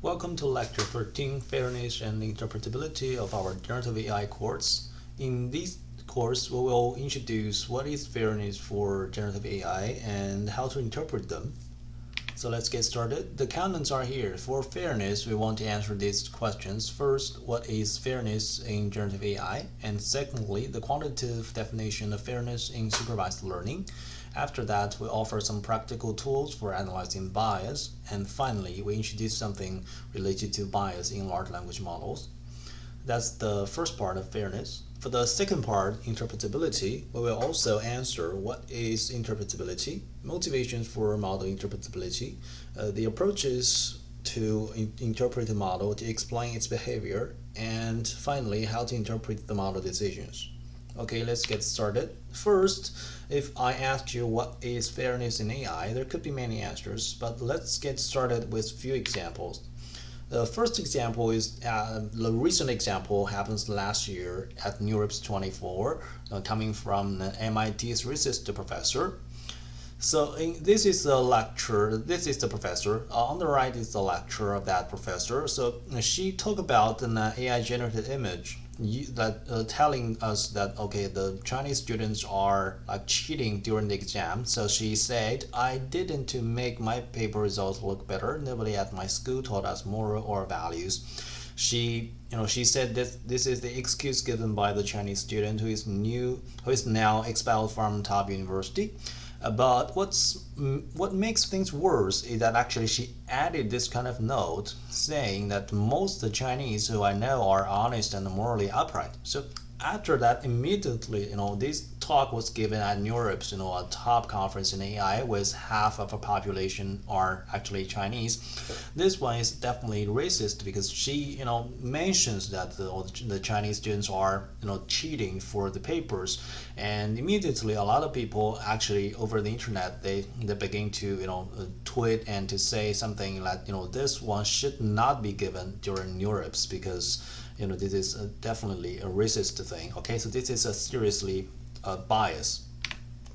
Welcome to Lecture 13, Fairness and Interpretability of our Generative AI course. In this course, we will introduce what is fairness for generative AI and how to interpret them. So let's get started. The contents are here. For fairness, we want to answer these questions. First, what is fairness in generative AI? And secondly, the quantitative definition of fairness in supervised learning. After that, we offer some practical tools for analyzing bias. And finally, we introduce something related to bias in large language models. That's the first part of fairness. For the second part, interpretability, we will also answer what is interpretability, motivations for model interpretability, the approaches to interpret a model to explain its behavior, and finally, how to interpret the model decisions. Okay, let's get started. First, if I ask you what is fairness in AI, there could be many answers, but let's get started with a few examples. The first example is the recent example happens last year at NeurIPS 24, coming from an MIT's research professor. So this is the lecture. This is the professor. On the right is the lecture of that professor. So she talked about an AI generated image that telling us that okay, the Chinese students are like cheating during the exam. So she said, I didn't to make my paper results look better. Nobody at my school taught us moral or values. She said this is the excuse given by the Chinese student who is now expelled from top university. But what makes things worse is that actually she added this kind of note saying that most of the Chinese who I know are honest and morally upright. So after that, immediately, this talk was given at NeurIPS, a top conference in AI with half of the population are actually Chinese. This one is definitely racist because she, mentions that the Chinese students are, cheating for the papers, and immediately a lot of people actually over the internet they begin to, tweet and to say something like, this one should not be given during NeurIPS because this is definitely a racist thing. Okay, so this is a seriously bias.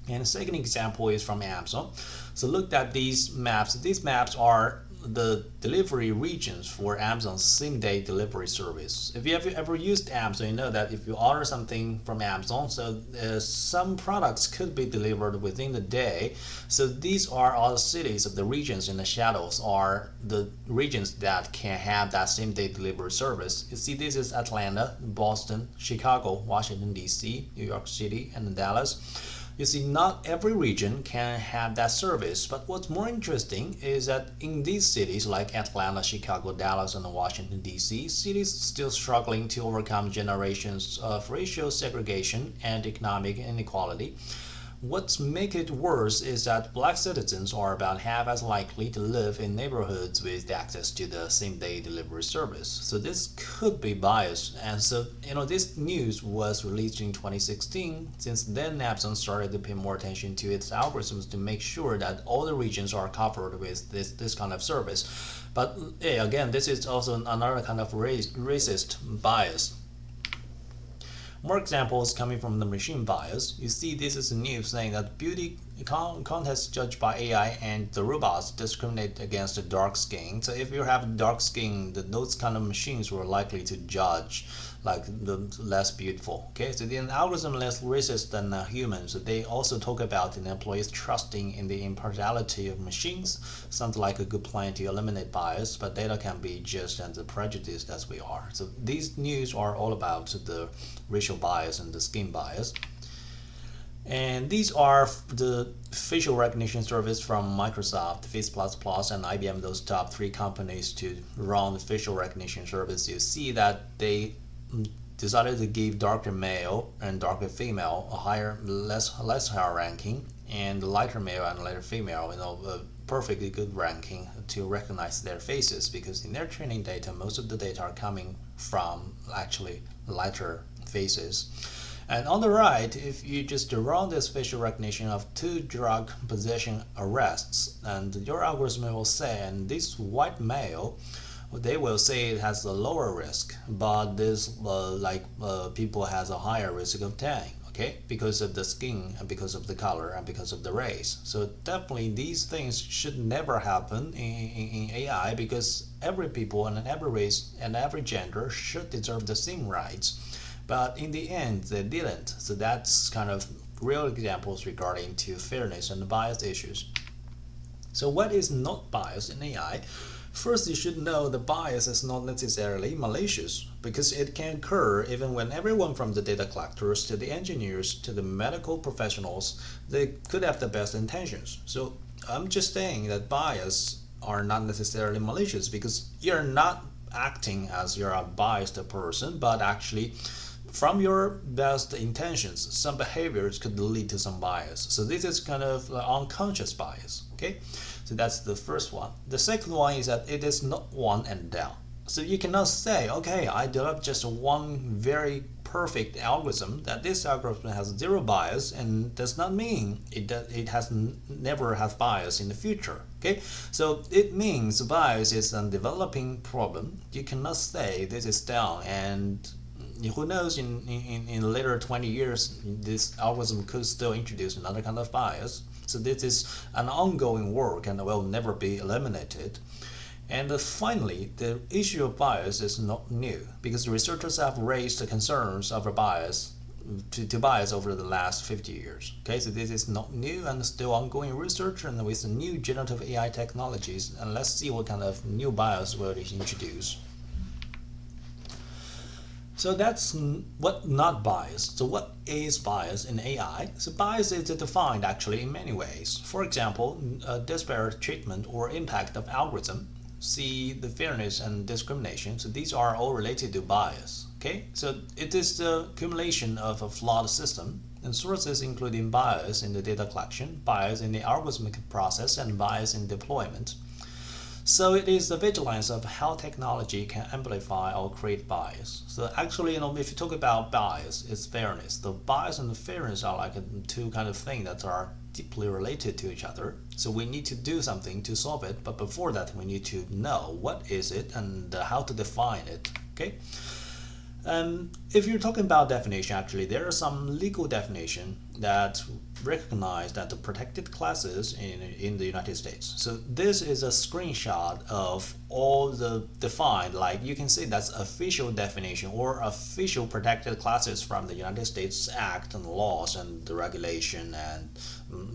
And the second example is from Amazon. So look at these maps. These maps are the delivery regions for Amazon's same-day delivery service. If you have ever used Amazon, you know that if you order something from Amazon, so some products could be delivered within the day. So these are all the cities of the regions in the shadows are the regions that can have that same-day delivery service. You see, this is Atlanta, Boston, Chicago, Washington, D.C., New York City, and Dallas. You see, not every region can have that service, but what's more interesting is that in these cities like Atlanta, Chicago, Dallas, and Washington, D.C., cities still struggling to overcome generations of racial segregation and economic inequality. What's make it worse is that black citizens are about half as likely to live in neighborhoods with access to the same-day delivery service. So this could be biased. And so, this news was released in 2016. Since then, Amazon started to pay more attention to its algorithms to make sure that all the regions are covered with this kind of service. But again, this is also another kind of racist bias. More examples coming from the machine bias. You see, this is a news saying that beauty contests judged by AI and the robots discriminate against the dark skin. So if you have dark skin, those kind of machines were likely to judge like the less beautiful. Okay, so the algorithm less racist than humans. So they also talk about the employees trusting in the impartiality of machines. Sounds like a good plan to eliminate bias, but data can be just as prejudiced as we are. So these news are all about the racial bias and the skin bias. And these are the facial recognition service from Microsoft, Face++, and IBM, those top three companies to run the facial recognition service. You see that they decided to give darker male and darker female a higher, less higher ranking, and lighter male and lighter female, a perfectly good ranking to recognize their faces, because in their training data, most of the data are coming from actually lighter faces. And on the right, if you just run this facial recognition of two drug possession arrests, and your algorithm will say, and this white male, they will say it has a lower risk, but this people has a higher risk of dying. okay, because of the skin and because of the color and because of the race. So definitely these things should never happen in AI, because every people and every race and every gender should deserve the same rights. But in the end, they didn't. So that's kind of real examples regarding to fairness and bias issues. So what is not bias in AI? First, you should know the bias is not necessarily malicious, because it can occur even when everyone from the data collectors to the engineers to the medical professionals, they could have the best intentions. So I'm just saying that bias are not necessarily malicious, because you're not acting as you're a biased person, but actually from your best intentions, some behaviors could lead to some bias. So this is kind of unconscious bias, okay? So that's the first one. The second one is that it is not one and done. So you cannot say, okay, I developed just one very perfect algorithm, that this algorithm has zero bias, and does not mean it has never have bias in the future, okay? So it means bias is a developing problem. You cannot say this is done, and who knows, in later 20 years, this algorithm could still introduce another kind of bias. So this is an ongoing work and will never be eliminated. And finally, the issue of bias is not new, because researchers have raised the concerns of bias to bias over the last 50 years. Okay, so this is not new and still ongoing research, and with the new generative AI technologies, and let's see what kind of new bias will it introduce. So that's what not bias. So what is bias in AI? So bias is defined actually in many ways. For example, disparate treatment or impact of algorithm. See the fairness and discrimination. So these are all related to bias. Okay, so it is the accumulation of a flawed system, and sources including bias in the data collection, bias in the algorithmic process, and bias in deployment. So it is the vigilance of how technology can amplify or create bias. So actually, if you talk about bias, it's fairness. The bias and the fairness are like two kind of things that are deeply related to each other. So we need to do something to solve it, but before that, we need to know what is it and how to define it. Okay. If you're talking about definition, actually, there are some legal definition that recognize that the protected classes in the United States. So this is a screenshot of all the defined, like you can see that's official definition or official protected classes from the United States Act and laws and the regulation and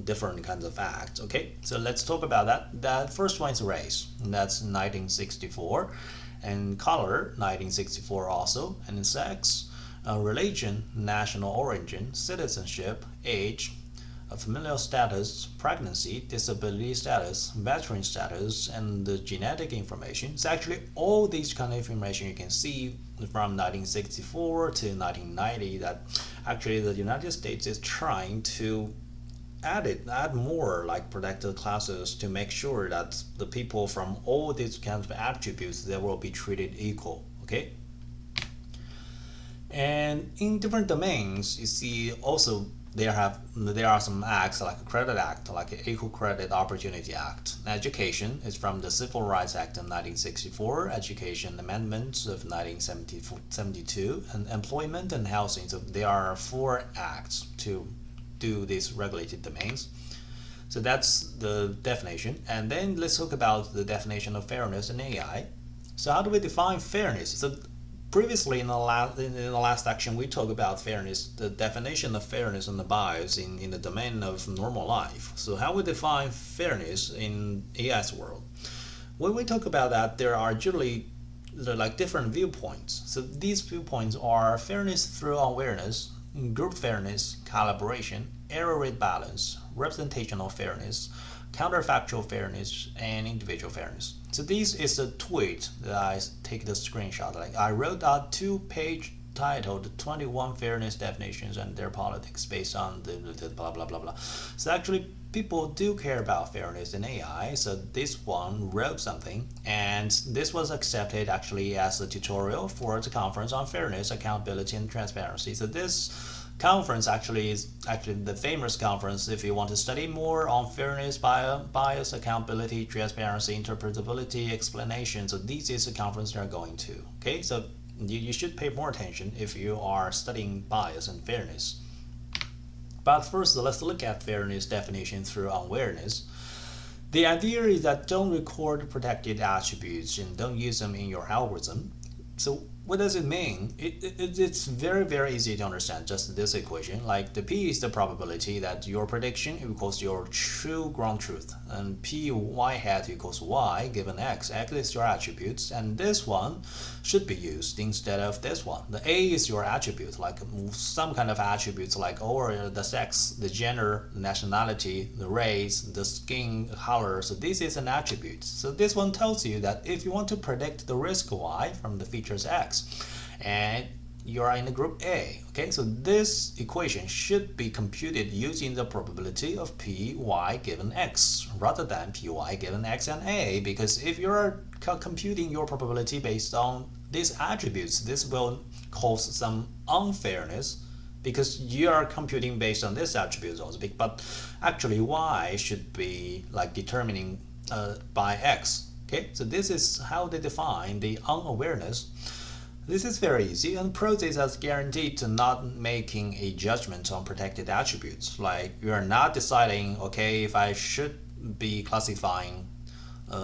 different kinds of acts. Okay, so let's talk about that. That first one is race, and that's 1964. And color, 1964 also, and sex, religion, national origin, citizenship, age, familial status, pregnancy, disability status, veteran status, and the genetic information. So actually all these kind of information you can see from 1964 to 1990 that actually the United States is trying to add more like protected classes to make sure that the people from all these kinds of attributes, they will be treated equal. Okay, and in different domains, you see also there are some acts like a Credit Act, like an Equal Credit Opportunity Act. Education is from the Civil Rights Act of 1964, Education Amendments of 1972, and Employment and Housing. So there are 4 acts to do these regulated domains. So that's the definition. And then let's talk about the definition of fairness in AI. So how do we define fairness? So previously in the last section we talked about fairness, the definition of fairness and the bias in the domain of normal life. So how we define fairness in AI's world? When we talk about that, there are usually like different viewpoints. So these viewpoints are fairness through awareness, group fairness, collaboration, error rate balance, representational fairness, counterfactual fairness, and individual fairness. So this is a tweet that I take the screenshot. Like I wrote a 2-page titled 21 fairness definitions and their politics based on the blah blah blah blah. So actually people do care about fairness in AI. So this one wrote something, and this was accepted actually as a tutorial for the conference on fairness, accountability, and transparency. So this conference actually is the famous conference if you want to study more on fairness, bias, accountability, transparency, interpretability, explanation. So this is the conference you're going to. Okay, so you should pay more attention if you are studying bias and fairness. But first, let's look at fairness definition through awareness. The idea is that don't record protected attributes and don't use them in your algorithm. So what does it mean? It's very, very easy to understand, just this equation. Like the P is the probability that your prediction equals your true ground truth, and P y hat equals y given x. X is your attributes, and this one should be used instead of this one. The A is your attribute, like some kind of attributes like or the sex, the gender, the nationality, the race, the skin color. So this is an attribute. So this one tells you that if you want to predict the risk y from the features x, and you are in the group A. Okay, so this equation should be computed using the probability of Py given X rather than Py given X and A, because if you're computing your probability based on these attributes, this will cause some unfairness because you are computing based on this attribute also, but actually Y should be like determining by X. Okay, so this is how they define the unawareness. This is very easy, and process is guaranteed to not making a judgment on protected attributes. Like you are not deciding, okay, if I should be classifying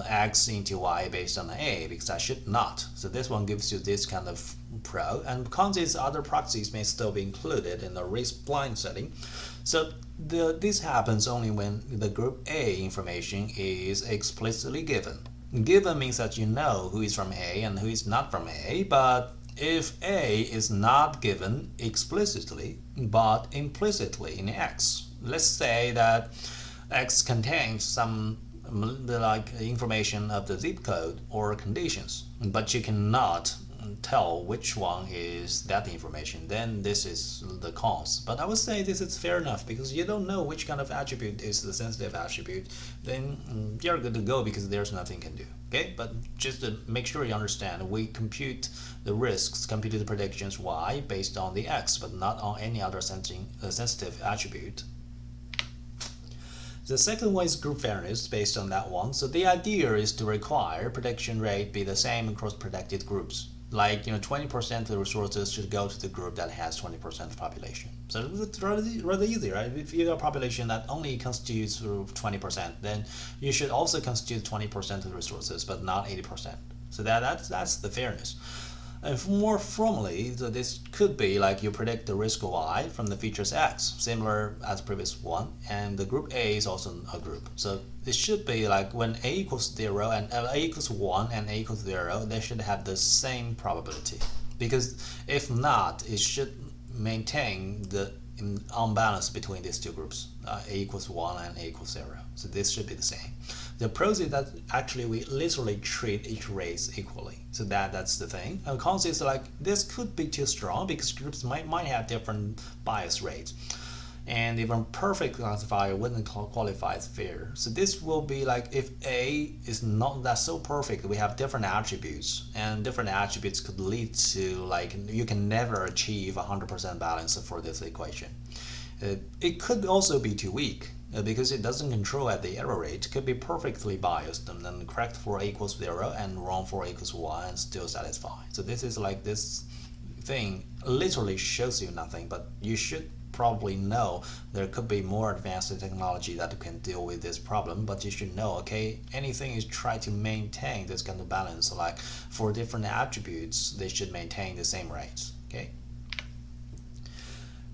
X into Y based on A, because I should not. So this one gives you this kind of pro, and cons is other proxies may still be included in the risk blind setting. So this happens only when the group A information is explicitly given. Given means that you know who is from A and who is not from A, but if A is not given explicitly but implicitly in X, let's say that X contains some like information of the zip code or conditions, but you cannot tell which one is that information, then this is the cons. But I would say this is fair enough because you don't know which kind of attribute is the sensitive attribute, then you're good to go because there's nothing you can do. Okay, but just to make sure you understand, we compute the risks, compute the predictions Y based on the X, but not on any other sensitive attribute. The second one is group fairness based on that one. So the idea is to require prediction rate be the same across protected groups. Like 20% of the resources should go to the group that has 20% of the population. So it's rather easy, right? If you have a population that only constitutes 20%, then you should also constitute 20% of the resources, but not 80%. So that's the fairness. And more formally, this could be like you predict the risk Y from the features X, similar as previous one, and the group A is also a group. So it should be like when A equals 0 and A equals 1 and A equals 0, they should have the same probability. Because if not, it should maintain the unbalance between these two groups, A equals 1 and A equals 0. So this should be the same. The pros is that actually we literally treat each race equally. So that's the thing. And cons is like this could be too strong because groups might have different bias rates. And even perfect classifier wouldn't qualify as fair. So this will be like if A is not that so perfect, we have different attributes, and different attributes could lead to like you can never achieve 100% balance for this equation. It could also be too weak because it doesn't control at the error rate. It could be perfectly biased and then correct for A equals 0 and wrong for A equals 1 and still satisfy. So this is like this thing literally shows you nothing, but you should probably know there could be more advanced technology that can deal with this problem, but you should know, okay, anything is try to maintain this kind of balance. Like for different attributes, they should maintain the same rates. Okay.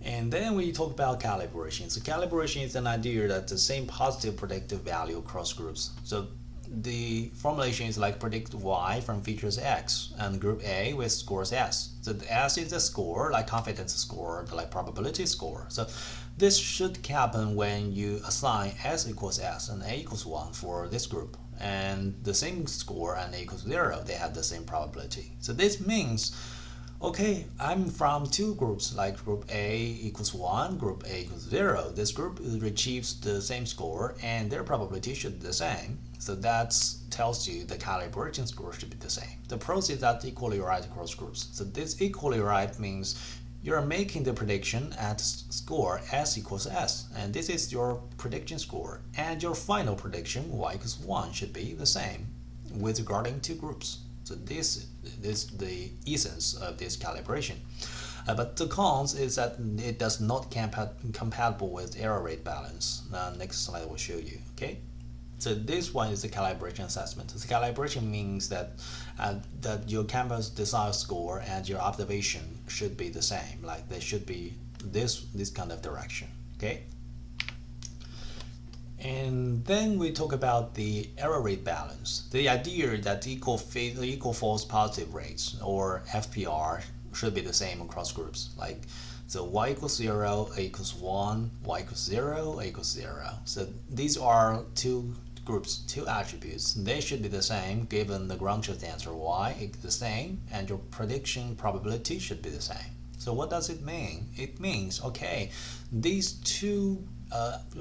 And then we talk about calibration. So calibration is an idea that the same positive predictive value across groups. So the formulation is like predict Y from features X and group A with scores S. So the S is a score, like confidence score, like probability score. So this should happen when you assign S equals S and A equals 1 for this group. And the same score and A equals 0, they have the same probability. So this means, okay, I'm from two groups, like group A equals 1, group A equals 0. This group achieves the same score and their probability should be the same. So that tells you the calibration score should be the same. The pros is that equally right across groups. So this equally right means you're making the prediction at score S equals S, and this is your prediction score, and your final prediction Y equals 1 should be the same with regarding to groups. So this is the essence of this calibration. But the cons is that it does not compatible with error rate balance. Next slide will show you. Okay. So this one is the calibration assessment. The calibration means that your campus design score and your observation should be the same. Like they should be this kind of direction. Okay. And then we talk about the error rate balance. The idea that equal false positive rates, or FPR, should be the same across groups. Like, so y equals 0, a equals 1, y equals 0, a equals 0. So these are two groups, two attributes. They should be the same given the ground truth answer y is the same, and your prediction probability should be the same. So what does it mean? It means, okay, these two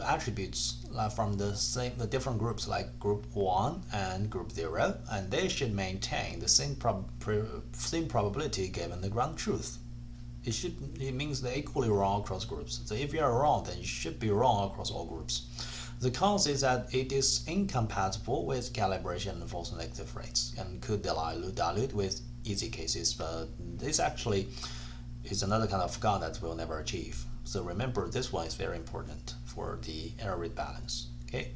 attributes from the different groups, like group 1 and group 0, and they should maintain the same probability given the ground truth. It means they're equally wrong across groups. So if you are wrong, then you should be wrong across all groups. The cons is that it is incompatible with calibration and false negative rates and could dilute with easy cases, but this actually is another kind of con that we'll never achieve. So remember, this one is very important for the error rate balance. Okay.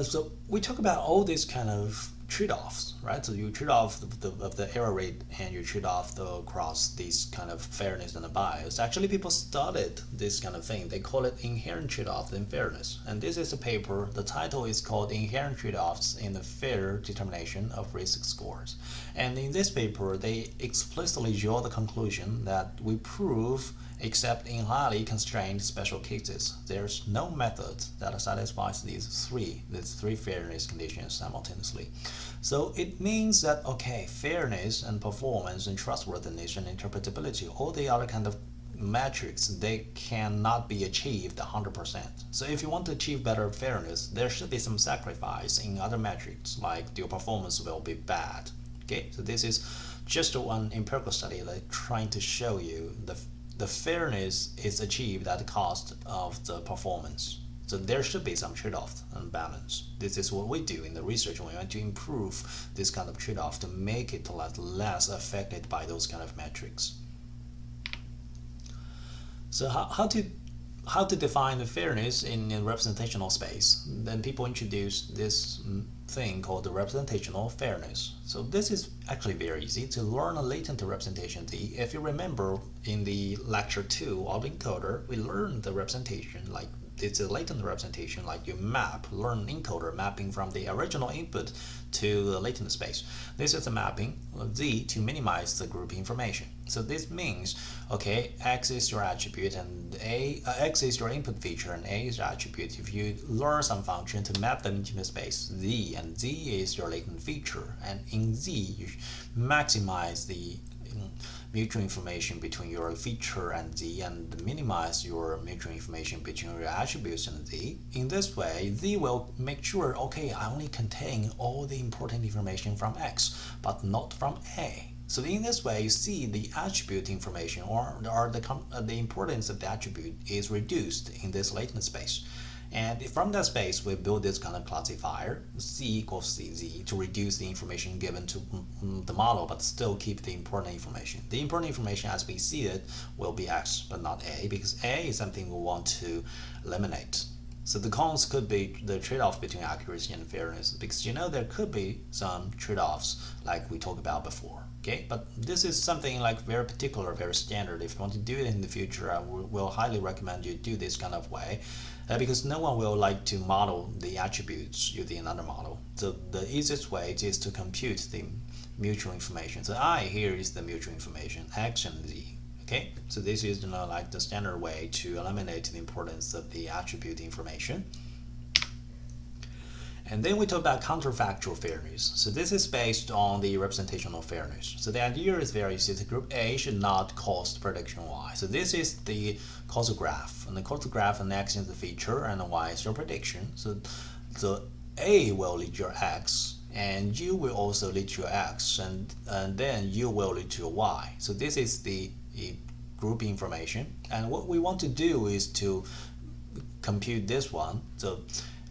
So we talk about all these kind of trade-offs, right? So you trade off the error rate and you trade off across these kind of fairness and the bias. Actually, people studied this kind of thing. They call it inherent trade-off in fairness. And this is a paper. The title is called Inherent Trade-offs in the Fair Determination of Risk Scores. And in this paper, they explicitly draw the conclusion that we prove, except in highly constrained special cases, there's no method that satisfies these three fairness conditions simultaneously. So it means that, okay, fairness and performance and trustworthiness and interpretability, all the other kind of metrics, they cannot be achieved 100%. So if you want to achieve better fairness, there should be some sacrifice in other metrics, like your performance will be bad. Okay, so this is just one empirical study like trying to show you the fairness is achieved at the cost of the performance. So there should be some trade-off and balance. This is what we do in the research when we want to improve this kind of trade-off to make it less affected by those kind of metrics. So how to define the fairness in a representational space? Then people introduce this thing called the representational fairness. So this is actually very easy to learn a latent representation. If you remember in the lecture 2 of encoder, we learned the representation, like it's a latent representation, like you learn encoder mapping from the original input to the latent space. This is a mapping Z to minimize the group information. So this means, okay, X is your attribute and X is your input feature and A is your attribute. If you learn some function to map them into the space Z, and Z is your latent feature, and in Z you maximize the mutual information between your feature and Z and minimize your mutual information between your attributes and Z. In this way, Z will make sure, okay, I only contain all the important information from X, but not from A. So in this way, you see the attribute information or the importance of the attribute is reduced in this latent space. And from that space, we build this kind of classifier, C equals CZ, to reduce the information given to the model, but still keep the important information. The important information as we see it will be X, but not A, because A is something we want to eliminate. So the cons could be the trade-off between accuracy and fairness, because there could be some trade-offs like we talked about before. Okay, but this is something like very particular, very standard. If you want to do it in the future, I will highly recommend you do this kind of way, because no one will like to model the attributes using another model. So the easiest way is to compute the mutual information. So I here is the mutual information, X and Z. Okay, so this is like the standard way to eliminate the importance of the attribute information. And then we talk about counterfactual fairness. So this is based on the representational fairness. So the idea is very easy. The group A should not cost prediction Y. So this is the causal graph. And the causal graph, and X is the feature and Y is your prediction. So A will lead your X, and U will also lead your X, and then U will lead your Y. So this is the group information. And what we want to do is to compute this one. So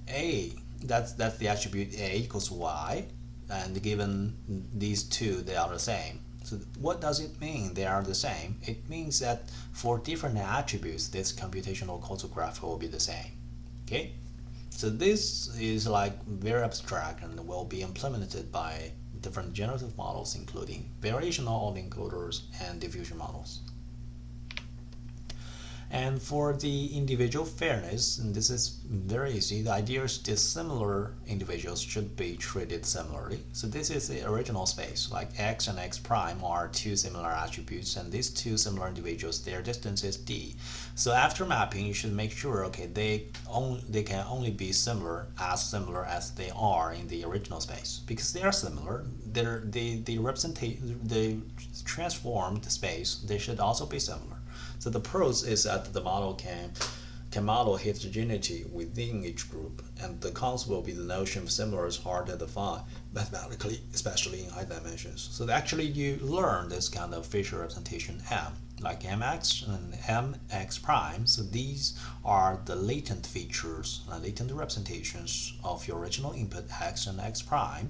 A, that's the attribute A equals Y, and given these two, they are the same. So what does it mean they are the same? It means that for different attributes, this computational causal graph will be the same. Okay? So this is like very abstract and will be implemented by different generative models, including variational autoencoders and diffusion models. And for the individual fairness, and this is very easy, the idea is dissimilar individuals should be treated similarly. So this is the original space, like x and x prime are two similar attributes, and these two similar individuals, their distance is d. So after mapping, you should make sure, okay, they can only be similar as they are in the original space. Because they are similar, the transformed space, they should also be similar. So the pros is that the model can model heterogeneity within each group, and the cons will be the notion of similar is hard to define mathematically, especially in high dimensions. So actually you learn this kind of facial representation M, like mx and mx prime. So these are the latent features, latent representations of your original input x and x prime.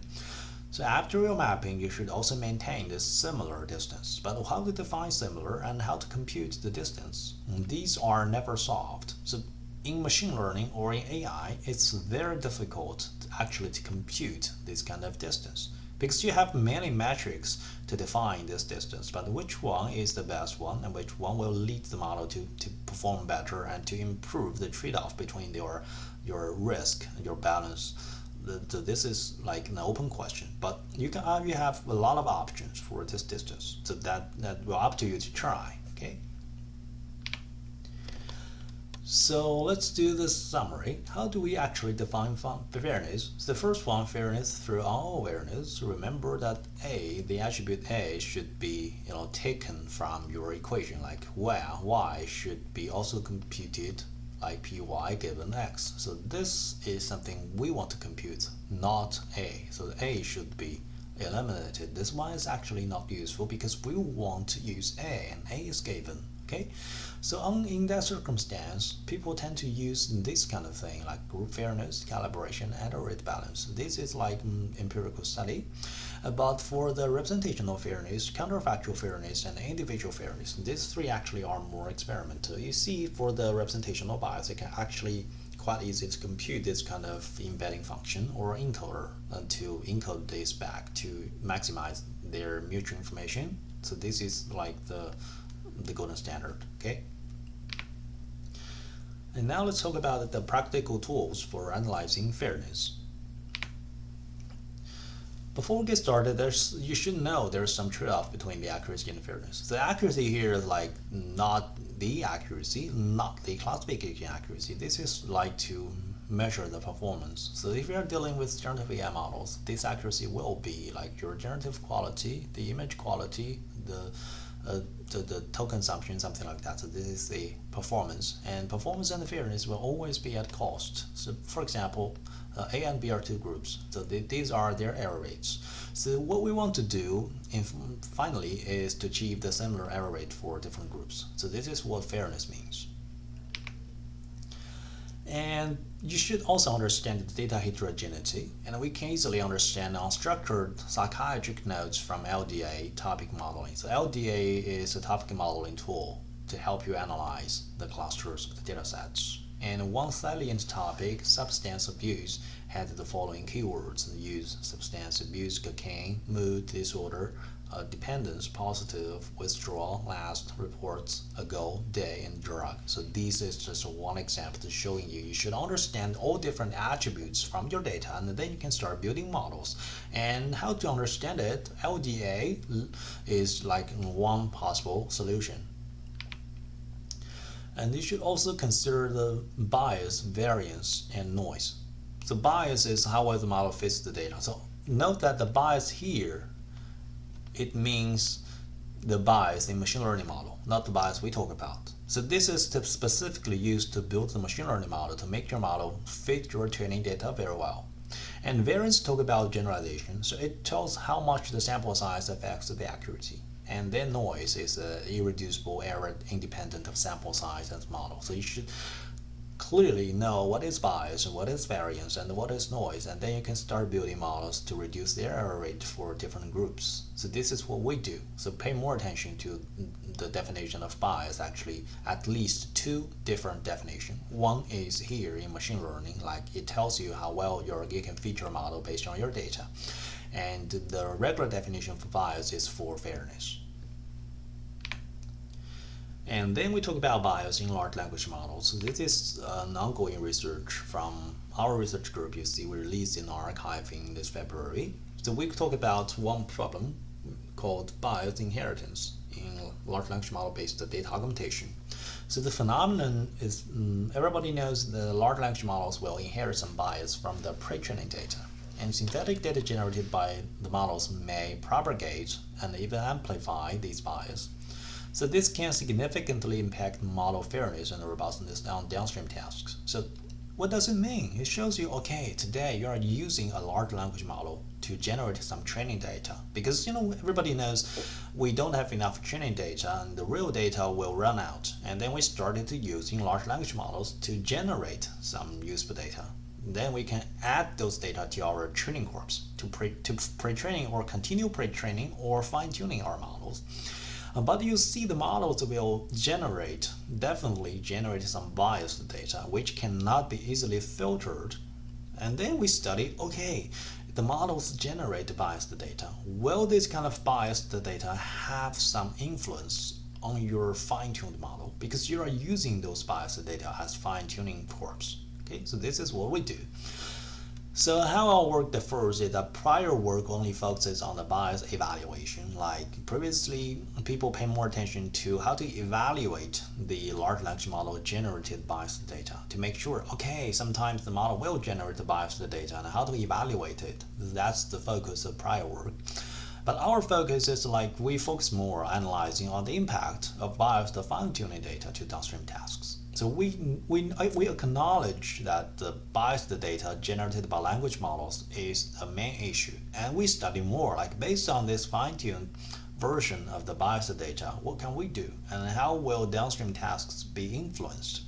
So after your mapping, you should also maintain this similar distance. But how to define similar and how to compute the distance? These are never solved. So in machine learning or in AI, it's very difficult to compute this kind of distance because you have many metrics to define this distance, but which one is the best one and which one will lead the model to perform better and to improve the trade-off between your risk and your balance. This is like an open question, but you have a lot of options for this distance, so that will up to you to try. Okay, so let's do this summary. How do we actually define fairness? So the first one, fairness through all awareness. Remember that the attribute a should be taken from your equation, like where y should be also computed like py given x. So this is something we want to compute, not a. So a should be eliminated. This one is actually not useful because we want to use a, and a is given. Okay, so in that circumstance, people tend to use this kind of thing like group fairness, calibration, and rate balance. This is like empirical study. But for the representational fairness, counterfactual fairness, and individual fairness, these three actually are more experimental. You see, for the representational bias, it can actually quite easy to compute this kind of embedding function or encoder to encode this back to maximize their mutual information. So this is like the golden standard. Okay. And now let's talk about the practical tools for analyzing fairness. Before we get started, you should know there's some trade-off between the accuracy and the fairness. The accuracy here is like not the accuracy, not the classification accuracy. This is like to measure the performance. So if you're dealing with generative AI models, this accuracy will be like your generative quality, the image quality, the token consumption, something like that. So this is the performance, and performance and the fairness will always be at cost. So for example, A and B are two groups, so these are their error rates. So what we want to do finally is to achieve the similar error rate for different groups. So this is what fairness means. And you should also understand the data heterogeneity, and we can easily understand unstructured psychiatric nodes from LDA topic modeling. So LDA is a topic modeling tool to help you analyze the clusters of the data sets. And one salient topic, substance abuse, had the following keywords: use, substance abuse, cocaine, mood disorder, dependence, positive, withdrawal, last, reports, ago, day, and drug. So this is just one example to showing you should understand all different attributes from your data, and then you can start building models. And how to understand it, LDA is like one possible solution. And you should also consider the bias, variance, and noise. So bias is how well the model fits the data. So note that the bias here, it means the bias in machine learning model, not the bias we talk about. So this is specifically used to build the machine learning model to make your model fit your training data very well. And variance talk about generalization, so it tells how much the sample size affects the accuracy. And then noise is an irreducible error independent of sample size and model. So you should clearly know what is bias and what is variance and what is noise, and then you can start building models to reduce the error rate for different groups. So this is what we do. So pay more attention to the definition of bias. Actually, at least two different definitions. One is here in machine learning, like it tells you how well you can feature a model based on your data. And the regular definition for bias is for fairness. And then we talk about bias in large language models. So this is an ongoing research from our research group. You see, we released in our archive in this February. So we talk about one problem called bias inheritance in large language model based data augmentation. So the phenomenon is everybody knows the large language models will inherit some bias from the pre-training data. And synthetic data generated by the models may propagate and even amplify these bias. So this can significantly impact model fairness and robustness on downstream tasks. So what does it mean? It shows you, okay, today you are using a large language model to generate some training data, because everybody knows we don't have enough training data and the real data will run out. And then we started to using large language models to generate some useful data. Then we can add those data to our training corpus to pre-training or continue pre-training or fine-tuning our models. But you see the models will definitely generate some biased data which cannot be easily filtered. And then we study, okay, the models generate biased data. Will this kind of biased data have some influence on your fine-tuned model? Because you are using those biased data as fine-tuning corpus. Okay, so this is what we do. So how our work differs is that prior work only focuses on the bias evaluation. Like previously, people pay more attention to how to evaluate the large language model generated biased data to make sure, okay, sometimes the model will generate the biased data and how to evaluate it. That's the focus of prior work. But our focus is like we focus more on analyzing on the impact of biased fine-tuning data to downstream tasks. So we acknowledge that the biased data generated by language models is a main issue, and we study more like based on this fine-tuned version of the biased data, what can we do and how will downstream tasks be influenced?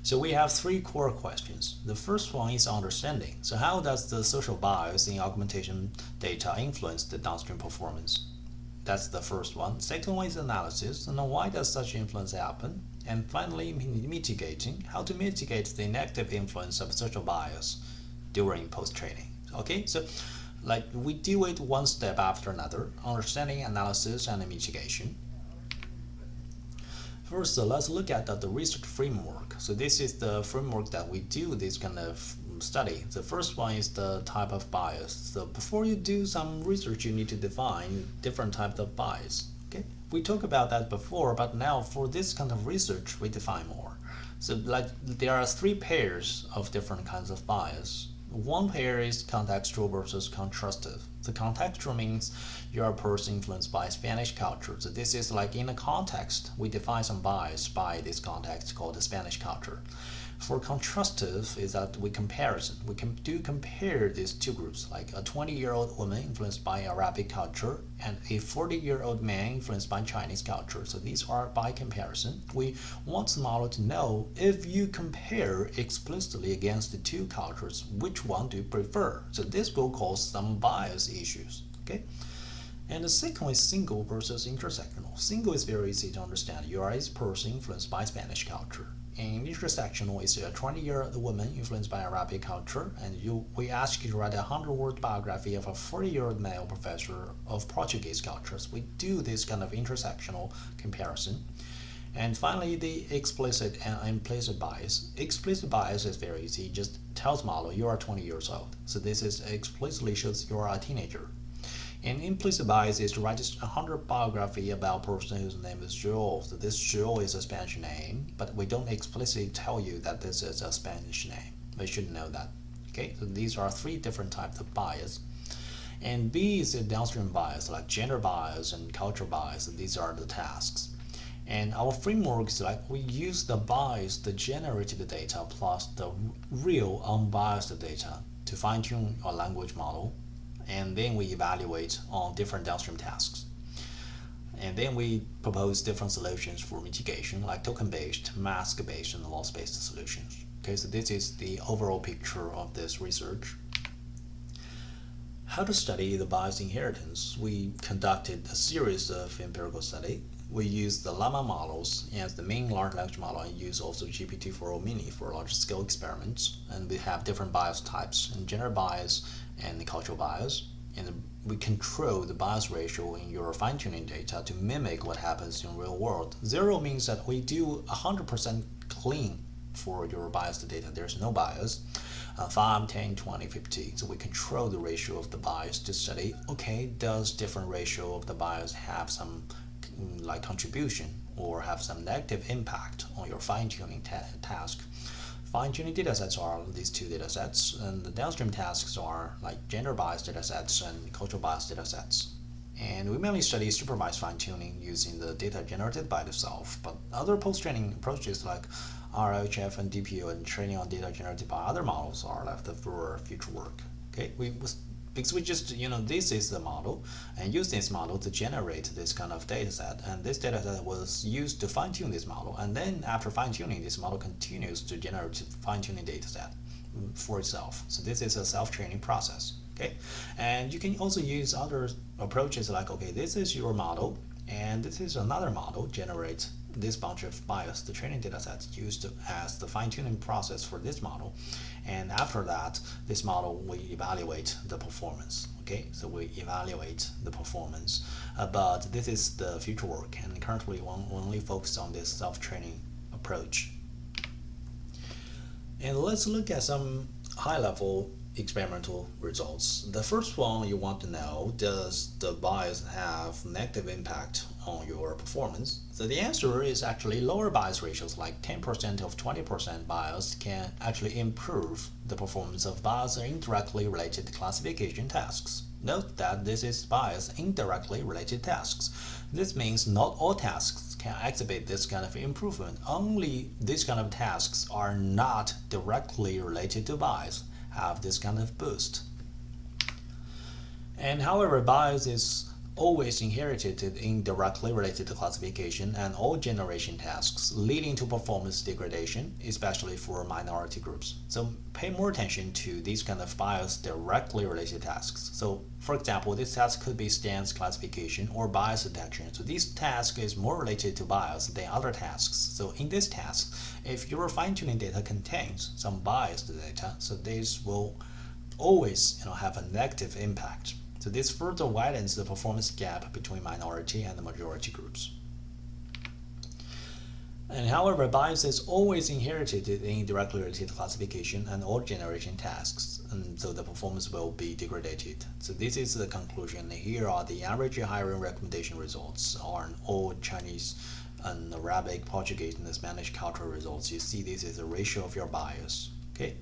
So we have three core questions. The first one is understanding. So how does the social bias in augmentation data influence the downstream performance? That's the first one. Second one is analysis, and why does such influence happen? And finally, mitigating, how to mitigate the negative influence of social bias during post-training. Okay, so like we do it one step after another: understanding, analysis, and mitigation. First, let's look at the research framework. So this is the framework that we do this kind of study. The first one is the type of bias. So before you do some research, you need to define different types of bias. Okay, we talked about that before, but now for this kind of research, we define more. So like there are three pairs of different kinds of bias. One pair is contextual versus contrastive. The contextual means you're a person influenced by Spanish culture. So this is like in a context, we define some bias by this context called the Spanish culture. For contrastive is that we compare these two groups, like a 20-year-old woman influenced by Arabic culture and a 40-year-old man influenced by Chinese culture. So these are by comparison. We want the model to know if you compare explicitly against the two cultures, which one do you prefer? So this will cause some bias issues. Okay. And the second one is single versus intersectional. Single is very easy to understand. You are a person influenced by Spanish culture. And intersectional is a 20-year-old woman influenced by Arabic culture, and we ask you to write a 100-word biography of a 40-year-old male professor of Portuguese cultures. We do this kind of intersectional comparison. And finally, the explicit and implicit bias. Explicit bias is very easy. Just tells model you are 20 years old. So this is explicitly shows you are a teenager. And implicit bias is to write a 100 biography about a person whose name is Joel. So this Joel is a Spanish name, but we don't explicitly tell you that this is a Spanish name. You should know that. Okay, so these are three different types of bias. And B is a downstream bias, like gender bias and cultural bias. These are the tasks. And our framework is like we use the bias, the generated data, plus the real unbiased data to fine-tune our language model. And then we evaluate on different downstream tasks. And then we propose different solutions for mitigation, like token-based, mask-based, and loss-based solutions. Okay, so this is the overall picture of this research. How to study the bias inheritance? We conducted a series of empirical studies. We used the llama models as the main large language model and use also GPT-4o mini for large-scale experiments. And we have different bias types, and gender bias and the cultural bias. And we control the bias ratio in your fine-tuning data to mimic what happens in real world. Zero means that we do 100% clean for your biased data. There's no bias. 5, 10, 20, 50. So we control the ratio of the bias to study, okay, does different ratio of the bias have some like contribution or have some negative impact on your fine-tuning task. Fine-tuning datasets are these two datasets, and the downstream tasks are like gender bias datasets and cultural bias datasets. And we mainly study supervised fine-tuning using the data generated by itself, but other post-training approaches like RLHF and DPO and training on data generated by other models are left for future work. Okay, because we just, this is the model, and use this model to generate this kind of data set, and this data set was used to fine-tune this model, and then after fine-tuning, this model continues to generate fine-tuning data set for itself. So this is a self-training process. Okay, and you can also use other approaches like, okay, this is your model, and this is another model, generate this bunch of bias, the training data sets used as the fine-tuning process for this model, and after that, this model we evaluate the performance. Okay, so we evaluate the performance, but this is the future work, and currently we only focus on this self-training approach. And let's look at some high-level experimental results. The first one you want to know, does the bias have negative impact on your performance? So the answer is actually lower bias ratios like 10% of 20% bias can actually improve the performance of bias indirectly related classification tasks. Note that this is bias indirectly related tasks. This means not all tasks can exhibit this kind of improvement. Only these kind of tasks are not directly related to bias have this kind of boost. And however, bias is always inherited indirectly related to classification and all generation tasks, leading to performance degradation, especially for minority groups. So pay more attention to these kind of bias directly related tasks. So for example, this task could be stance classification or bias detection. So this task is more related to bias than other tasks. So in this task, if your fine-tuning data contains some biased data, so this will always have a negative impact. So this further widens the performance gap between minority and the majority groups. And however, bias is always inherited in indirectly related classification and all generation tasks, and so the performance will be degraded. So this is the conclusion. Here are the average hiring recommendation results on all Chinese and Arabic, Portuguese, and Spanish cultural results. You see this is a ratio of your bias. Okay.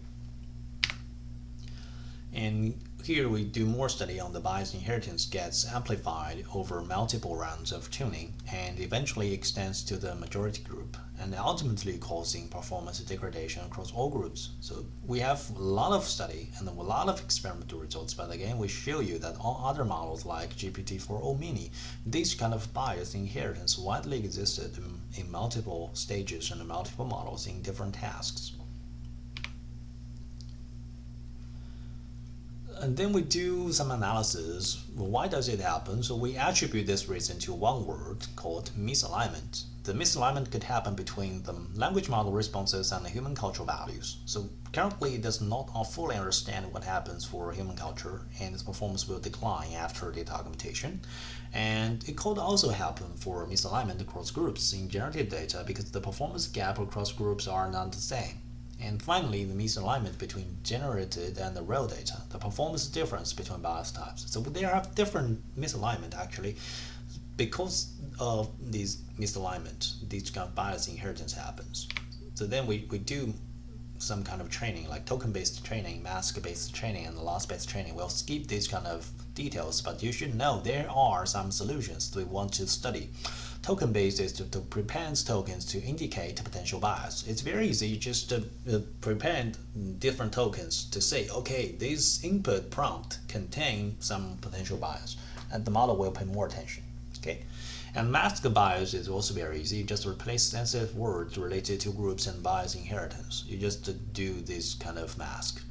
And here we do more study on the bias inheritance gets amplified over multiple rounds of tuning and eventually extends to the majority group and ultimately causing performance degradation across all groups. So we have a lot of study and a lot of experimental results, but again we show you that all other models like GPT-4o mini, this kind of bias inheritance widely existed in multiple stages and multiple models in different tasks. And then we do some analysis. Why does it happen? So we attribute this reason to one word called misalignment. The misalignment could happen between the language model responses and the human cultural values. So currently it does not fully understand what happens for human culture, and its performance will decline after data augmentation. And it could also happen for misalignment across groups in generative data because the performance gap across groups are not the same. And finally, the misalignment between generated and the real data, the performance difference between bias types. So they have different misalignment actually. Because of these misalignment, these kind of bias inheritance happens. So then we do some kind of training like token-based training, mask-based training, and loss-based training. We'll skip these kind of details, but you should know there are some solutions we want to study. Token-based is to prepend tokens to indicate potential bias. It's very easy just to prepend different tokens to say, okay, this input prompt contains some potential bias, and the model will pay more attention. Okay, And mask bias is also very easy. You just replace sensitive words related to groups and bias inheritance. You just do this kind of mask.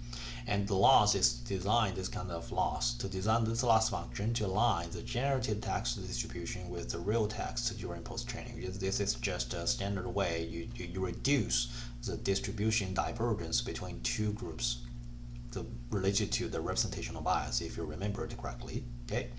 And the loss is designed this kind of loss to design this loss function to align the generative text distribution with the real text during post-training. This is just a standard way you reduce the distribution divergence between two groups related to the representational bias, if you remember it correctly. Okay,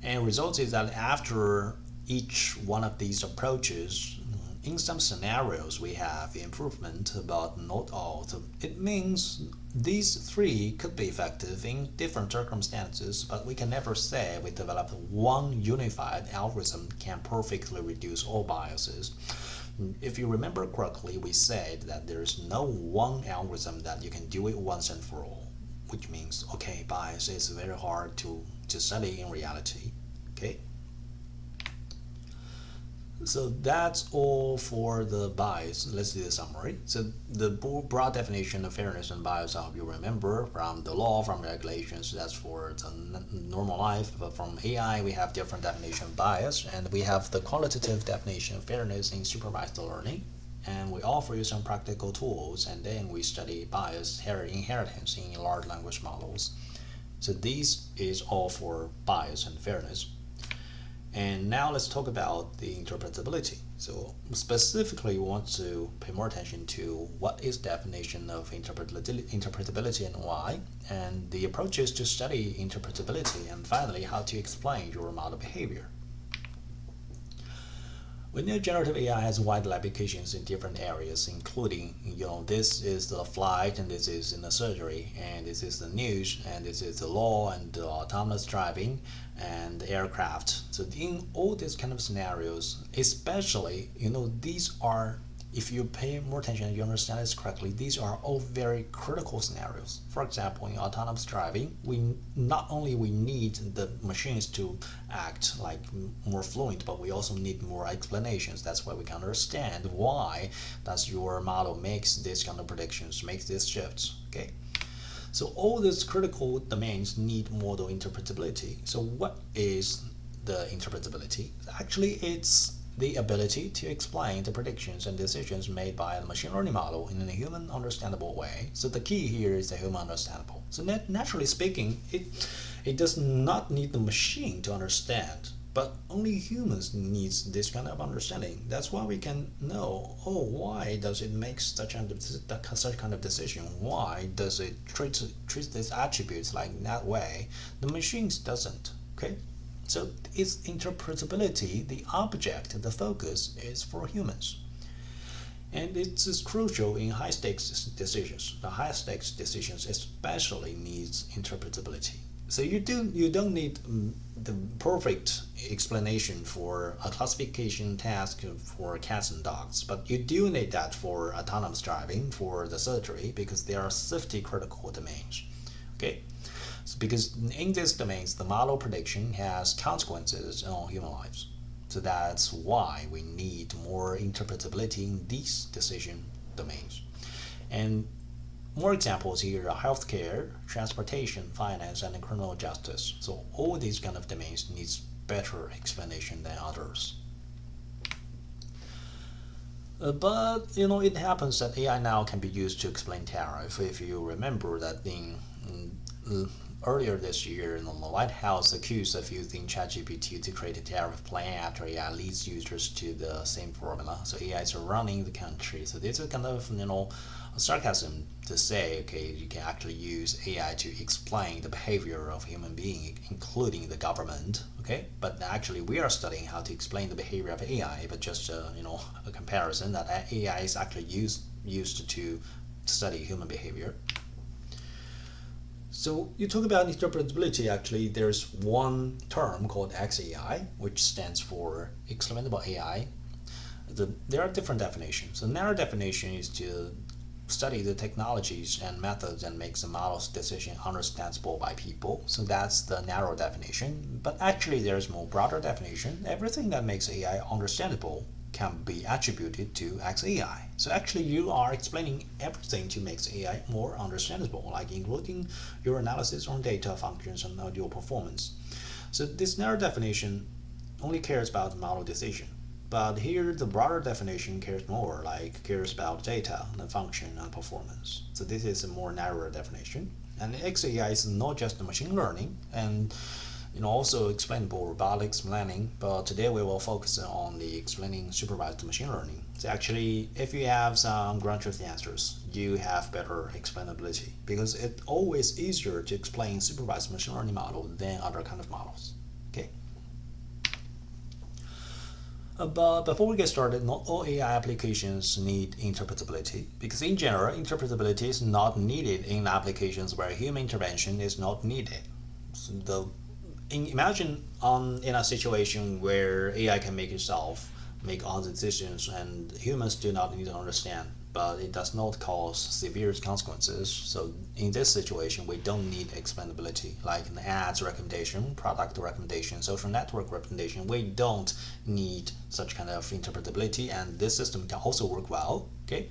and results is that after each one of these approaches, in some scenarios we have improvement, but not all. So it means these three could be effective in different circumstances, but we can never say we developed one unified algorithm can perfectly reduce all biases. If you remember correctly, we said that there's no one algorithm that you can do it once and for all, which means, okay, bias is very hard to study in reality. Okay, so that's all for the bias. Let's do the summary. So the broad definition of fairness and bias, I hope you remember from the law, from regulations, that's for the normal life. But from AI, we have different definition of bias, and we have the qualitative definition of fairness in supervised learning. And we offer you some practical tools, and then we study bias inheritance in large language models. So this is all for bias and fairness. And now let's talk about the interpretability. So specifically, we want to pay more attention to what is definition of interpretability and why, and the approaches to study interpretability, and finally, how to explain your model behavior. We know generative AI has wide applications in different areas, including, this is the flight, and this is in the surgery, and this is the news, and this is the law, and the autonomous driving, and the aircraft. So in all these kind of scenarios, especially, these are, if you pay more attention and you understand this correctly, these are all very critical scenarios. For example, in autonomous driving, we not only need the machines to act like more fluent, but we also need more explanations. That's why we can understand why does your model makes this kind of predictions, makes these shifts. Okay, so all these critical domains need model interpretability. So what is the interpretability? Actually, it's the ability to explain the predictions and decisions made by a machine learning model in a human understandable way. So the key here is the human understandable. So naturally speaking, it does not need the machine to understand, but only humans needs this kind of understanding. That's why we can know, why does it make such kind of decision? Why does it treat these attributes like that way? The machines doesn't. Okay. So its interpretability, the object, the focus is for humans. And it is crucial in high-stakes decisions. The high-stakes decisions especially needs interpretability. So you don't need the perfect explanation for a classification task for cats and dogs, but you do need that for autonomous driving, for the surgery, because they are safety critical domains. Okay. Because in these domains, the model prediction has consequences on human lives. So that's why we need more interpretability in these decision domains. And more examples here are healthcare, transportation, finance, and criminal justice. So all these kind of domains needs better explanation than others. But it happens that AI now can be used to explain tariff. If you remember that earlier this year, the White House accused of using ChatGPT to create a tariff plan after AI leads users to the same formula. So AI is running the country. So this is kind of sarcasm to say, okay, you can actually use AI to explain the behavior of human being, including the government. Okay, but actually we are studying how to explain the behavior of AI, but just a comparison that AI is actually used to study human behavior. So you talk about interpretability, actually there's one term called XAI, which stands for explainable AI. There are different definitions. The narrow definition is to study the technologies and methods and makes the model's decision understandable by people. So that's the narrow definition. But actually there's more broader definition. Everything that makes AI understandable can be attributed to XAI. So actually you are explaining everything to make AI more understandable, like including your analysis on data functions and audio performance. So this narrow definition only cares about model decision. But here, the broader definition cares more, like cares about data, the function, and performance. So this is a more narrow definition. And XAI is not just the machine learning, and also explainable robotics planning, but today we will focus on the explaining supervised machine learning. So actually, if you have some ground truth answers, you have better explainability because it's always easier to explain supervised machine learning model than other kind of models. Okay. But before we get started, not all AI applications need interpretability because in general, interpretability is not needed in applications where human intervention is not needed. So imagine in a situation where AI can make itself make all the decisions and humans do not need to understand, but it does not cause severe consequences. So in this situation, we don't need explainability, like an ads recommendation, product recommendation, social network recommendation. We don't need such kind of interpretability, and this system can also work well. Okay.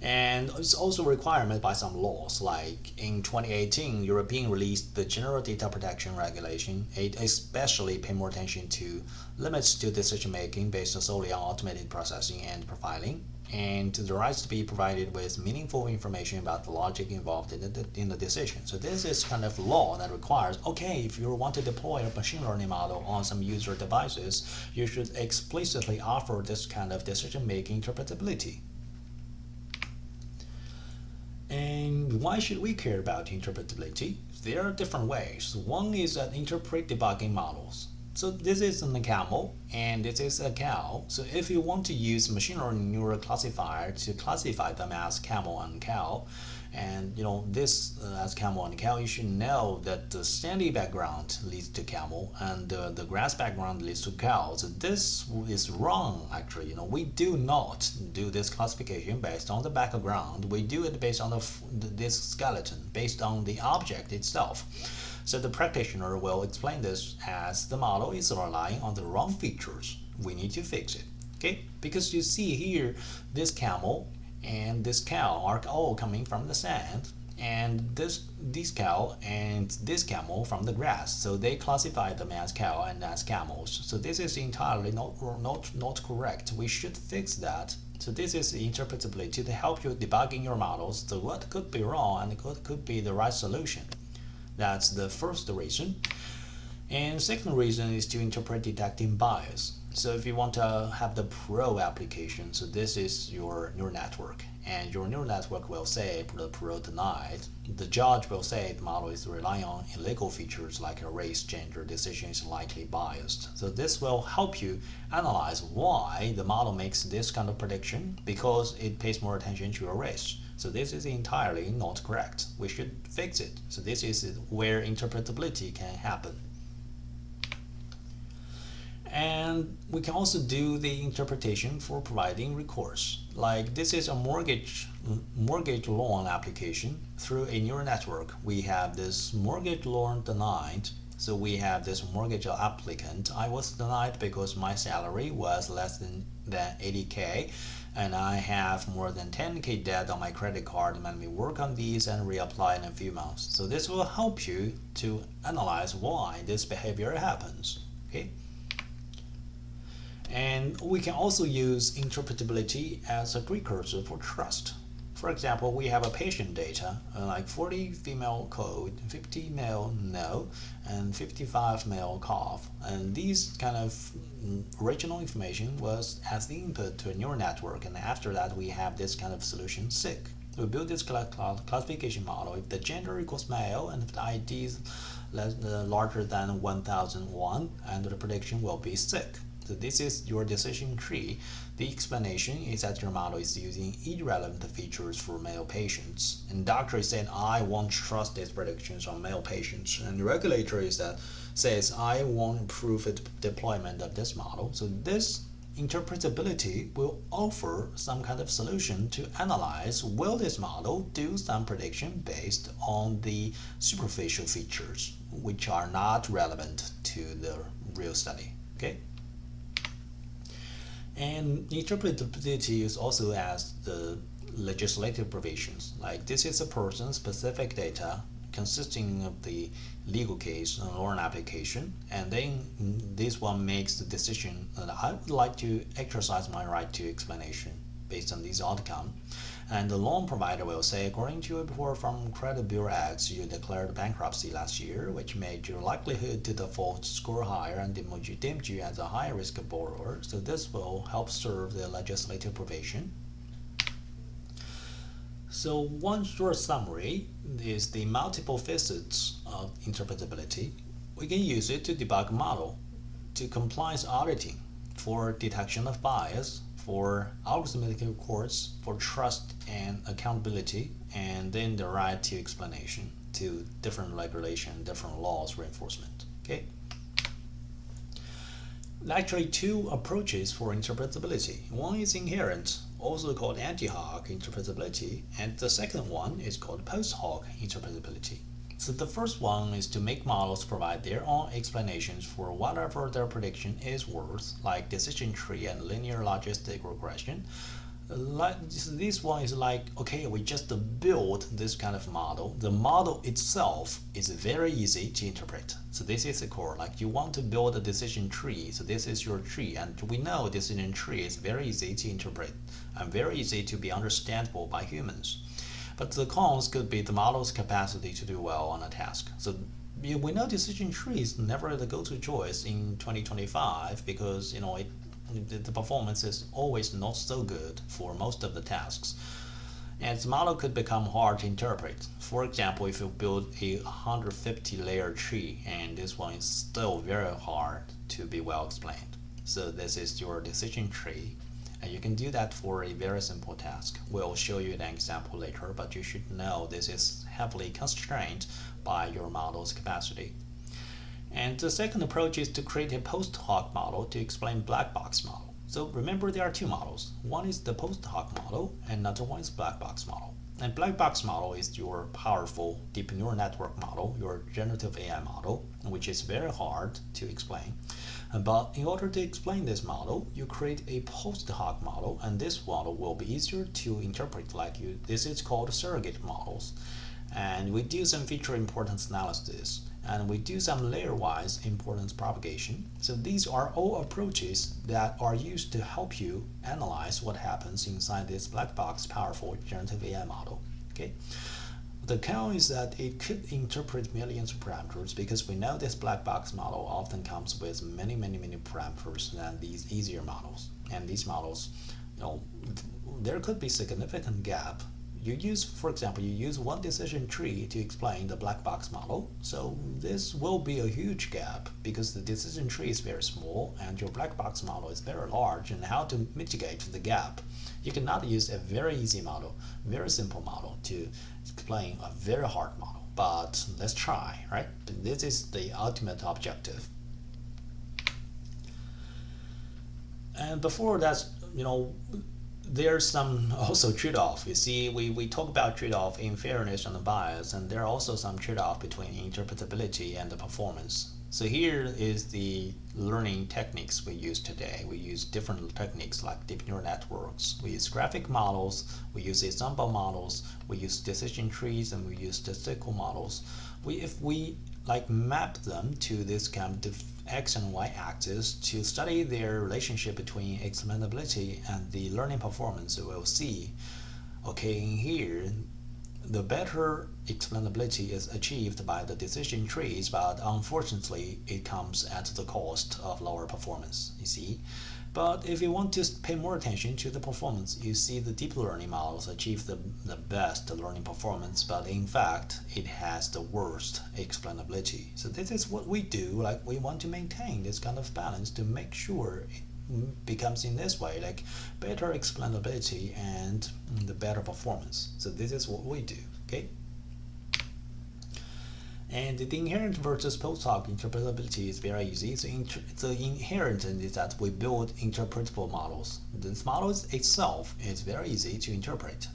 And it's also a requirement by some laws, like in 2018, European released the General Data Protection Regulation. It especially paid more attention to limits to decision making based solely on automated processing and profiling, and the rights to be provided with meaningful information about the logic involved in the decision. So this is kind of law that requires, okay, if you want to deploy a machine learning model on some user devices, you should explicitly offer this kind of decision making interpretability. And why should we care about interpretability? There are different ways. One is that interpret debugging models. So this is a camel and this is a cow. So if you want to use machine learning neural classifier to classify them as camel and cow, and this as camel and cow, you should know that the sandy background leads to camel and the grass background leads to cow. So this is wrong actually. We do not do this classification based on the background. We do it based on this skeleton, based on the object itself. So the practitioner will explain this as the model is relying on the wrong features. We need to fix it. Okay, because you see here, this camel and this cow are all coming from the sand, and this cow and this camel from the grass. So they classify them as cow and as camels. So this is entirely not correct. We should fix that. So this is the interpretability to help you debugging your models. So what could be wrong and what could be the right solution. That's the first reason. And second reason is to interpret detecting bias. So if you want to have the pro application, so this is your neural network, and your neural network will say the pro denied. The judge will say the model is relying on illegal features like a race, gender, decision is likely biased. So this will help you analyze why the model makes this kind of prediction, because it pays more attention to your race. So this is entirely not correct. We should fix it. So this is where interpretability can happen. And we can also do the interpretation for providing recourse. Like this is a mortgage loan application through a neural network. We have this mortgage loan denied. So we have this mortgage applicant. I was denied because my salary was less than 80K, and I have more than 10K debt on my credit card. Let me work on these and reapply in a few months. So this will help you to analyze why this behavior happens. Okay. And we can also use interpretability as a precursor for trust. For example, we have a patient data, like 40 female code, 50 male no, and 55 male cough. And these kind of original information was as the input to a neural network, and after that we have this kind of solution sick. We build this classification model. If the gender equals male and if the ID is larger than 1001, and the prediction will be sick. So this is your decision tree. The explanation is that your model is using irrelevant features for male patients. And doctor is saying, I won't trust these predictions on male patients. And the regulator is that says, I won't approve the deployment of this model. So this interpretability will offer some kind of solution to analyze, will this model do some prediction based on the superficial features, which are not relevant to the real study. Okay. And interpretability is also as the legislative provisions. Like this is a person's specific data consisting of the legal case and law and application, and then this one makes the decision that I would like to exercise my right to explanation based on this outcome. And the loan provider will say, according to a report from Credit Bureau X, you declared bankruptcy last year, which made your likelihood to default score higher and deemed you as a high-risk borrower. So this will help serve the legislative provision. So one short summary is the multiple facets of interpretability. We can use it to debug a model, to compliance auditing, for detection of bias, for algorithmic records, for trust and accountability, and then the right to explanation to different regulation, different laws reinforcement. Okay. Actually, two approaches for interpretability. One is inherent, also called anti-hoc interpretability, and the second one is called post-hoc interpretability. So the first one is to make models provide their own explanations for whatever their prediction is worth, like decision tree and linear logistic regression. This one is like, okay, we just build this kind of model. The model itself is very easy to interpret. So this is the core. Like you want to build a decision tree, so this is your tree, and we know decision tree is very easy to interpret and very easy to be understandable by humans. But the cons could be the model's capacity to do well on a task. So we know decision tree is never the go-to choice in 2025 because the performance is always not so good for most of the tasks. And the model could become hard to interpret. For example, if you build a 150-layer tree and this one is still very hard to be well explained. So this is your decision tree. And you can do that for a very simple task. We'll show you an example later, but you should know this is heavily constrained by your model's capacity. And the second approach is to create a post-hoc model to explain black box model. So remember there are two models. One is the post-hoc model, and another one is black box model. And black box model is your powerful deep neural network model, your generative AI model, which is very hard to explain. But in order to explain this model, you create a post-hoc model, and this model will be easier to interpret. This is called surrogate models. And we do some feature importance analysis, and we do some layer-wise importance propagation. So these are all approaches that are used to help you analyze what happens inside this black box powerful generative AI model. Okay. The con is that it could interpret millions of parameters because we know this black box model often comes with many parameters than these easier models. And these models, there could be significant gap. For example, you use one decision tree to explain the black box model. So this will be a huge gap because the decision tree is very small and your black box model is very large. And how to mitigate the gap? You cannot use a very easy model, very simple model to explain a very hard model. But let's try, right? This is the ultimate objective. And before that, there's some also trade-off. You see, we talk about trade-off in fairness and bias, and there are also some trade-off between interpretability and the performance. So here is the learning techniques we use today. We use different techniques like deep neural networks. We use graphic models, we use ensemble models, we use decision trees, and we use statistical models. If we map them to this kind of x and y axis to study their relationship between explainability and the learning performance, we'll see, okay, in here, the better explainability is achieved by the decision trees, but unfortunately, it comes at the cost of lower performance, you see. But if you want to pay more attention to the performance, you see the deep learning models achieve the best learning performance, but in fact, it has the worst explainability. So this is what we do, we want to maintain this kind of balance to make sure it becomes in this way, better explainability and the better performance. So this is what we do, okay? And the inherent versus post-hoc interpretability is very easy. So the inherent is that we build interpretable models. This model itself is very easy to interpret.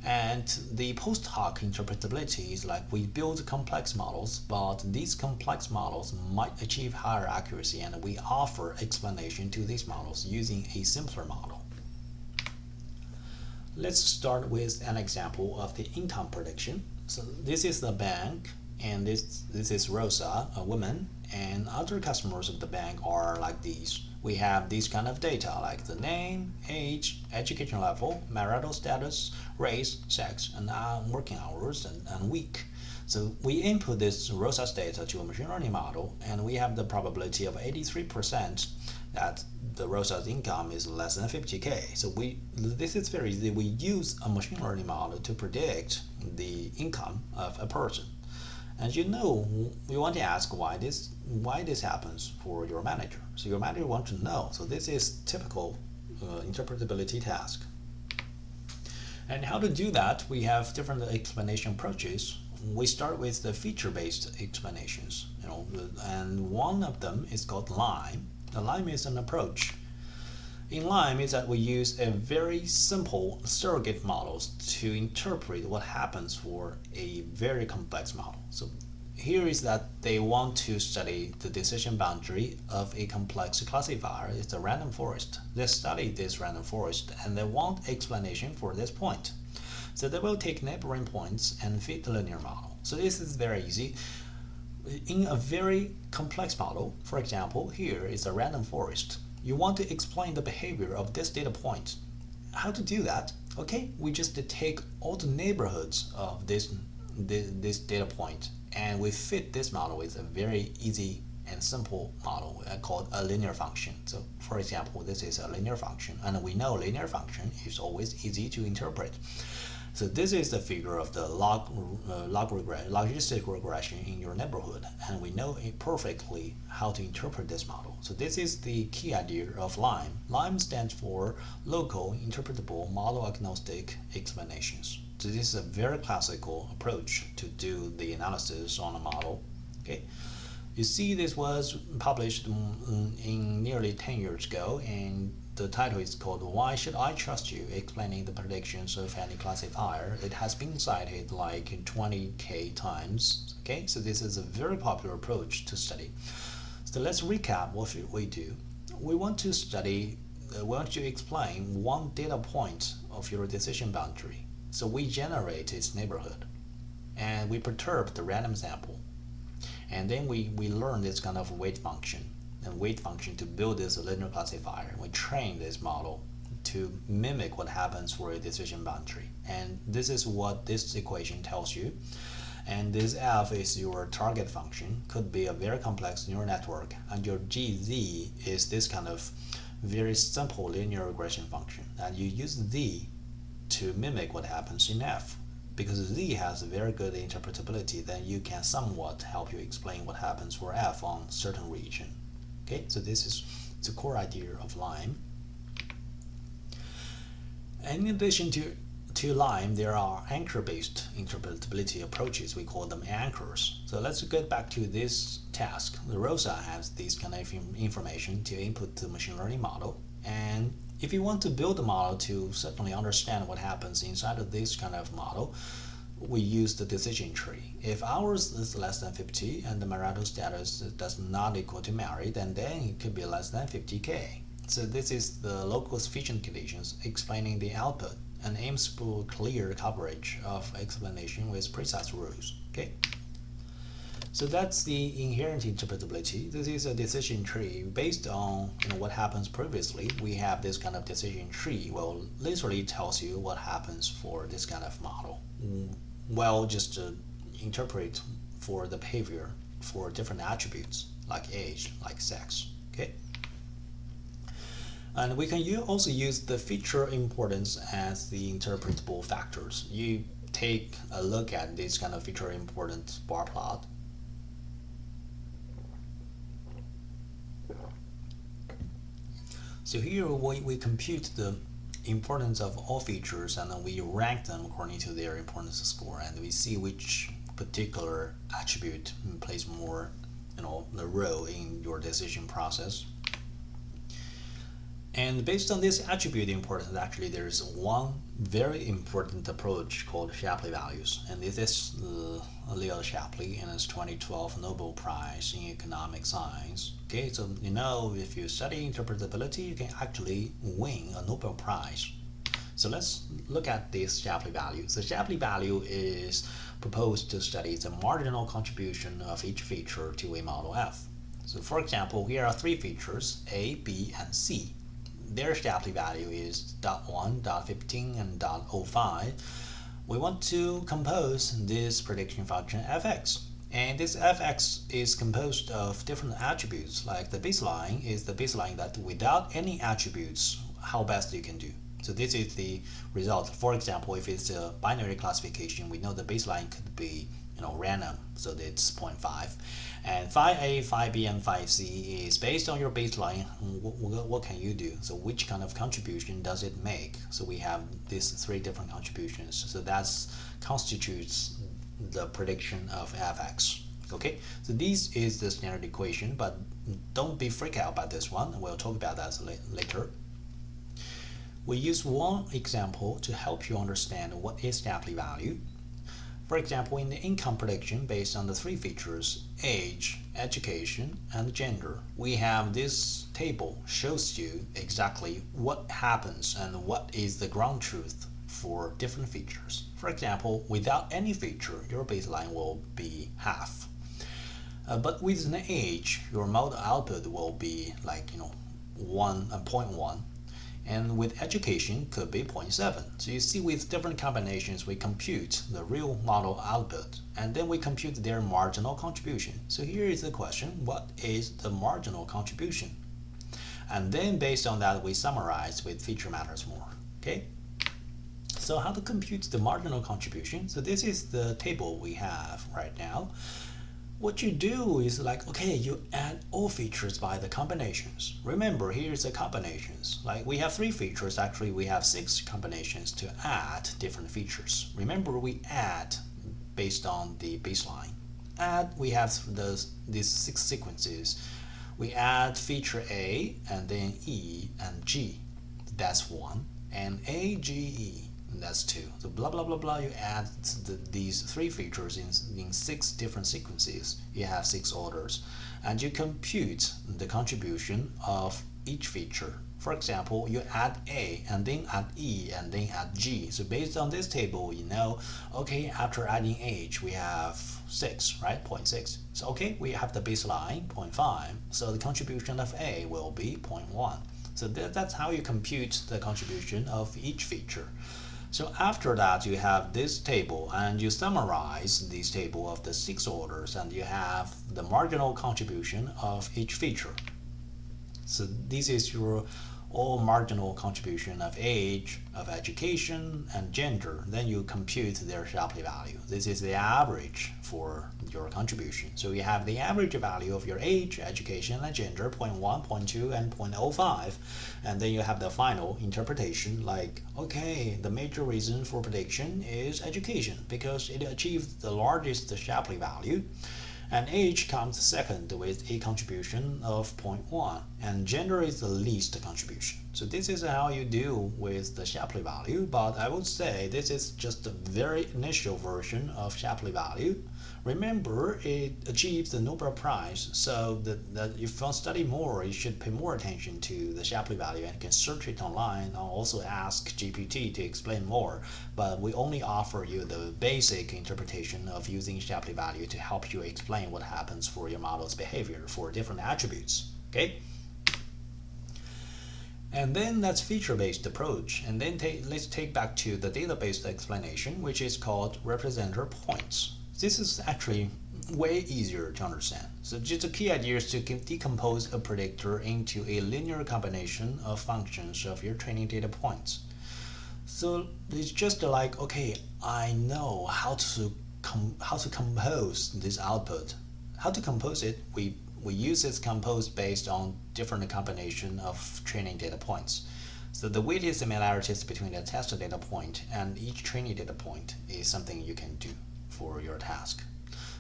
And the post-hoc interpretability is we build complex models, but these complex models might achieve higher accuracy, and we offer explanation to these models using a simpler model. Let's start with an example of the income prediction. So this is the bank, and this is Rosa, a woman, and other customers of the bank are like these. We have these kind of data like the name, age, education level, marital status, race, sex, and working hours and week. So we input this Rosa's data to a machine learning model, and we have the probability of 83% that the Rosa's income is less than 50K. So this is very easy. We use a machine learning model to predict the income of a person. And we want to ask why this happens for your manager. So your manager wants to know. So this is typical interpretability task. And how to do that? We have different explanation approaches. We start with the feature-based explanations, and one of them is called LIME. The LIME is an approach. In LIME is that we use a very simple surrogate models to interpret what happens for a very complex model. So here is that they want to study the decision boundary of a complex classifier. It's a random forest. They study this random forest and they want explanation for this point. So they will take neighboring points and fit the linear model. So this is very easy. In a very complex model, for example, here is a random forest. You want to explain the behavior of this data point. How to do that? Okay, we just take all the neighborhoods of this data point, and we fit this model with a very easy and simple model called a linear function. So for example, this is a linear function, and we know linear function is always easy to interpret. So this is the figure of the logistic regression in your neighborhood, and we know perfectly how to interpret this model. So this is the key idea of LIME. LIME stands for Local Interpretable Model Agnostic Explanations. So this is a very classical approach to do the analysis on a model. Okay, you see this was published in nearly 10 years ago, and the title is called Why Should I Trust You? Explaining the predictions of any classifier. It has been cited like 20K times. Okay, so this is a very popular approach to study. So let's recap what should we do. We want to explain one data point of your decision boundary. So we generate its neighborhood and we perturb the random sample. And then we learn this kind of weight function to build this linear classifier. We train this model to mimic what happens for a decision boundary. And this is what this equation tells you. And this f is your target function, could be a very complex neural network, and your gz is this kind of very simple linear regression function. And you use z to mimic what happens in f. Because z has very good interpretability, then you can somewhat help you explain what happens for f on certain region. Okay, so this is the core idea of LIME. And in addition to LIME, there are anchor-based interpretability approaches. We call them anchors. So let's get back to this task. The Rosa has this kind of information to input the machine learning model. And if you want to build a model to certainly understand what happens inside of this kind of model, we use the decision tree. If ours is less than 50 and the marital status does not equal to married, then it could be less than 50K. So this is the local sufficient conditions explaining the output and aims for clear coverage of explanation with precise rules. Okay. So that's the inherent interpretability. This is a decision tree based on what happens previously. We have this kind of decision tree. Well, literally tells you what happens for this kind of model. Well, just interpret for the behavior for different attributes like age, like sex. Okay. And we can also use the feature importance as the interpretable factors. You take a look at this kind of feature importance bar plot. So here we compute the importance of all features, and then we rank them according to their importance score, and we see which particular attribute plays more the role in your decision process. And based on this attribute importance, actually there's one very important approach called Shapley values, and this is Leo Shapley and his 2012 Nobel Prize in Economic Science. Okay, so if you study interpretability, you can actually win a Nobel Prize. So let's look at this Shapley value. So Shapley value is proposed to study the marginal contribution of each feature to a model F. So for example, here are three features, A, B, and C. Their Shapley value is 0.1, 0.15, and 0.05. We want to compose this prediction function fx. And this fx is composed of different attributes, like the baseline is the baseline that without any attributes, how best you can do. So this is the result. For example, if it's a binary classification, we know the baseline could be random, so it's 0.5. And phi A, phi B, and phi C is based on your baseline. What can you do? So which kind of contribution does it make? So we have these three different contributions. So that constitutes the prediction of fx. Okay, so this is the standard equation, but don't be freaked out by this one. We'll talk about that later. We use one example to help you understand what is Shapley value. For example, in the income prediction based on the three features, age, education, and gender, we have this table shows you exactly what happens and what is the ground truth for different features. For example, without any feature, your baseline will be half. But with an age, your model output will be like 0.1. And with education could be 0.7. So you see, with different combinations we compute the real model output, and then we compute their marginal contribution. So here is the question, what is the marginal contribution? And then based on that we summarize with feature matters more. Okay, so how to compute the marginal contribution? So this is the table we have right now. What you do is you add all features by the combinations. Remember, here's the combinations. Like we have three features, actually we have 6 combinations to add different features. Remember, we add based on the baseline. We have these 6 sequences. We add feature A and then E and G. That's 1. And A, G, E. That's 2. So blah blah blah blah, you add these 3 features in 6 different sequences. You have 6 orders, and you compute the contribution of each feature. For example, you add A and then add E and then add G. So based on this table, okay, after adding age we have 6, right? 0.6. So okay, we have the baseline 0.5. So the contribution of A will be 0.1. So that's how you compute the contribution of each feature. So after that you have this table, and you summarize this table of the 6 orders, and you have the marginal contribution of each feature. So this is your all marginal contribution of age, of education, and gender. Then you compute their Shapley value. This is the average for your contribution. So you have the average value of your age, education, and gender, 0.1, 0.2, and 0.05. And then you have the final interpretation, like, okay, the major reason for prediction is education, because it achieved the largest Shapley value. And age comes second with a contribution of 0.1, and gender is the least contribution. So this is how you deal with the Shapley value, but I would say this is just a very initial version of Shapley value. Remember, it achieves the Nobel Prize, so that if you want to study more, you should pay more attention to the Shapley value, and you can search it online and also ask GPT to explain more. But we only offer you the basic interpretation of using Shapley value to help you explain what happens for your model's behavior for different attributes. Okay? And then that's feature-based approach. And then let's take back to the data-based explanation, which is called representer points. This is actually way easier to understand. So just the key idea is to decompose a predictor into a linear combination of functions of your training data points. So it's just like, okay, I know how to compose this output. How to compose it? We use this compose based on different combination of training data points. So the weighted similarities between the test data point and each training data point is something you can do for your task.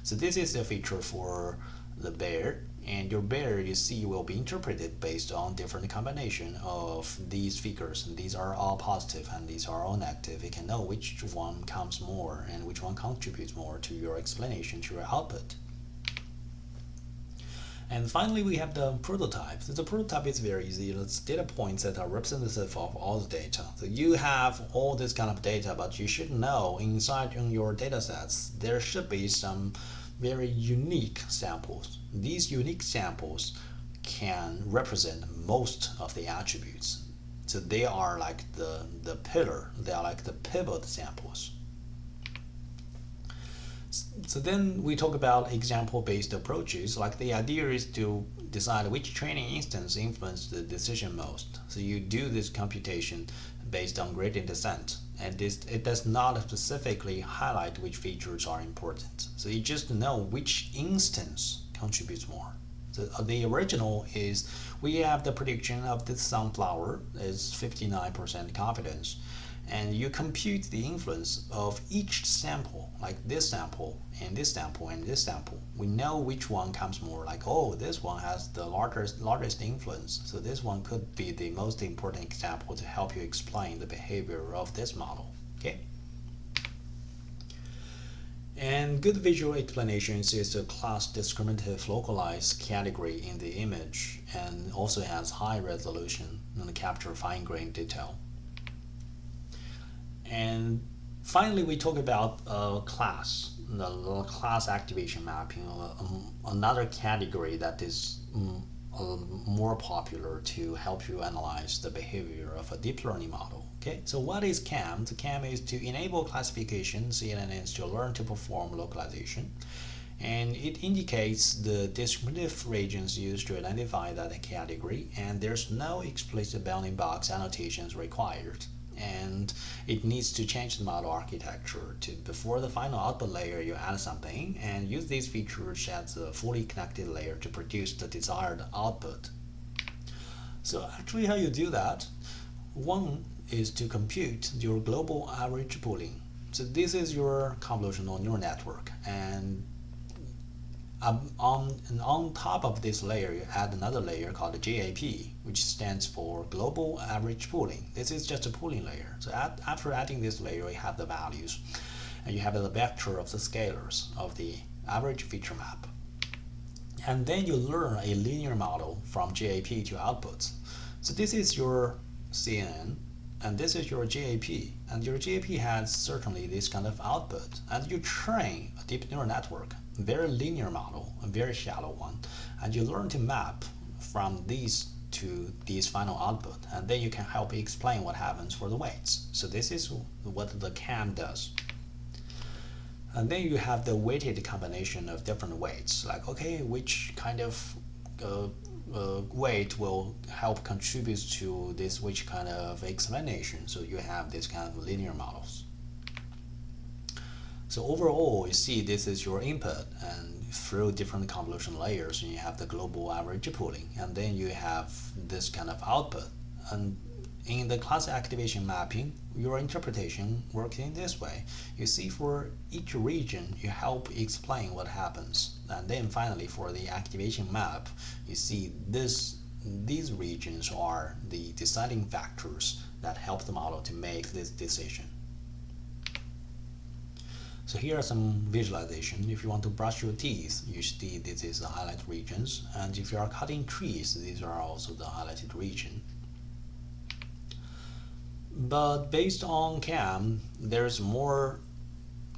So this is a feature for the bear, and your bear, you see, will be interpreted based on different combination of these figures. And these are all positive and these are all negative. You can know which one comes more and which one contributes more to your explanation, to your output. And finally, we have the prototype. So the prototype is very easy. It's data points that are representative of all the data. So you have all this kind of data, but you should know inside in your data sets, there should be some very unique samples. These unique samples can represent most of the attributes. So they are like the pillar, they are like the pivot samples. So then we talk about example-based approaches. Like the idea is to decide which training instance influence the decision most. So you do this computation based on gradient descent, and it does not specifically highlight which features are important. So you just know which instance contributes more. So the original is we have the prediction of this sunflower is 59% confidence, and you compute the influence of each sample, like this sample and this sample and this sample. We know which one comes more, like, oh, this one has the largest influence, so this one could be the most important example to help you explain the behavior of this model. Okay. And good visual explanations is a class discriminative localized category in the image, and also has high resolution and capture fine-grained detail. And finally, we talk about class, the class activation mapping, another category that is more popular to help you analyze the behavior of a deep learning model. Okay, so what is CAM? The CAM is to enable classification. CNN is to learn to perform localization, and it indicates the descriptive regions used to identify that category, and there's no explicit bounding box annotations required. And it needs to change the model architecture to before the final output layer you add something and use these features as a fully connected layer to produce the desired output. So actually how you do that, one is to compute your global average pooling. So this is your convolutional neural network, and on top of this layer, you add another layer called GAP, which stands for Global Average Pooling. This is just a pooling layer. So after adding this layer, you have the values, and you have the vector of the scalars of the average feature map. And then you learn a linear model from GAP to outputs. So this is your CNN, and this is your GAP, and your GAP has certainly this kind of output, and you train a deep neural network, a very linear model, a very shallow one, and you learn to map from these to these final output, and then you can help explain what happens for the weights. So this is what the CAM does. And then you have the weighted combination of different weights, like, okay, which kind of weight will help contribute to this which kind of explanation. So you have this kind of linear models. So overall, you see this is your input, and through different convolution layers, you have the global average pooling, and then you have this kind of output. And in the class activation mapping, your interpretation works in this way. You see for each region, you help explain what happens. And then finally, for the activation map, you see these regions are the deciding factors that help the model to make this decision. So here are some visualization. If you want to brush your teeth, you see this is the highlight regions. And if you are cutting trees, these are also the highlighted region. But based on CAM, there's more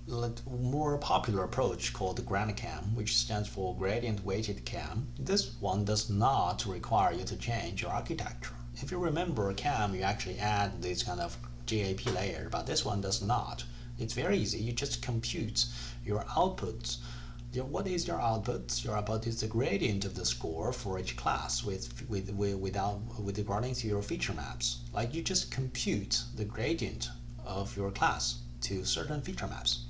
popular approach called GradCAM, which stands for Gradient Weighted CAM. This one does not require you to change your architecture. If you remember CAM, you actually add this kind of GAP layer, but this one does not. It's very easy. You just compute your outputs. What is your output? Your output is the gradient of the score for each class with regarding to your feature maps. Like you just compute the gradient of your class to certain feature maps.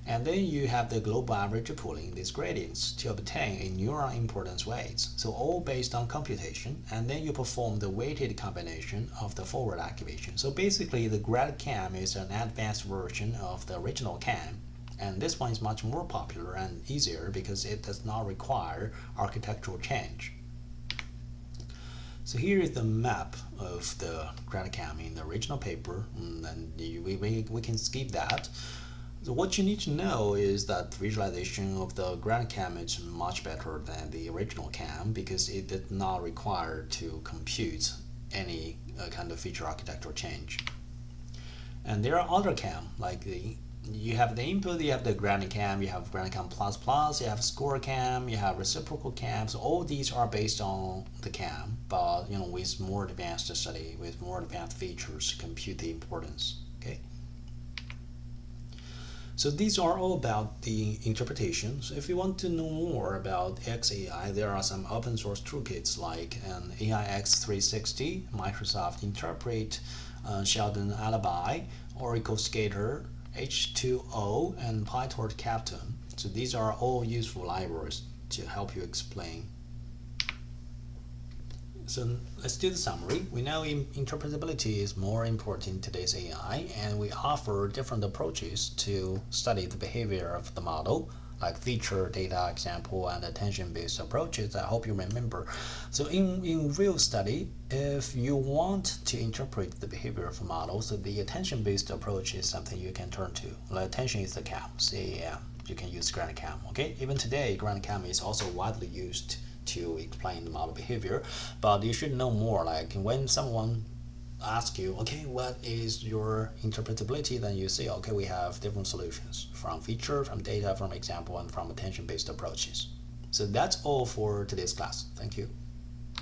And then you have the global average pooling these gradients to obtain a neural importance weights. So all based on computation, and then you perform the weighted combination of the forward activation. So basically the GradCAM is an advanced version of the original CAM. And this one is much more popular and easier because it does not require architectural change. So here is the map of the GradCAM in the original paper, and then we can skip that. So what you need to know is that visualization of the grand cam is much better than the original cam because it did not require to compute any kind of feature architecture change. And there are other cam like you have the input, you have the grand cam, you have grand cam plus plus, you have score cam, you have reciprocal cam. So all these are based on the cam, but with more advanced study, with more advanced features to compute the importance. Okay. So these are all about the interpretation. So if you want to know more about XAI, there are some open source toolkits like an AIX 360, Microsoft Interpret, Sheldon Alibi, Oracle Skater, H2O, and PyTorch Captain. So these are all useful libraries to help you explain. So let's do the summary. We know interpretability is more important in today's AI, and we offer different approaches to study the behavior of the model, like feature, data, example, and attention-based approaches. I hope you remember. So in real study, if you want to interpret the behavior of a model, so the attention-based approach is something you can turn to. Like attention is the cam, CAM. You can use grand cam. Okay, even today, grand cam is also widely used to explain the model behavior, but you should know more. Like when someone asks you, okay, what is your interpretability, then you say, okay, we have different solutions from feature, from data, from example, and from attention-based approaches. So that's all for today's class. Thank you.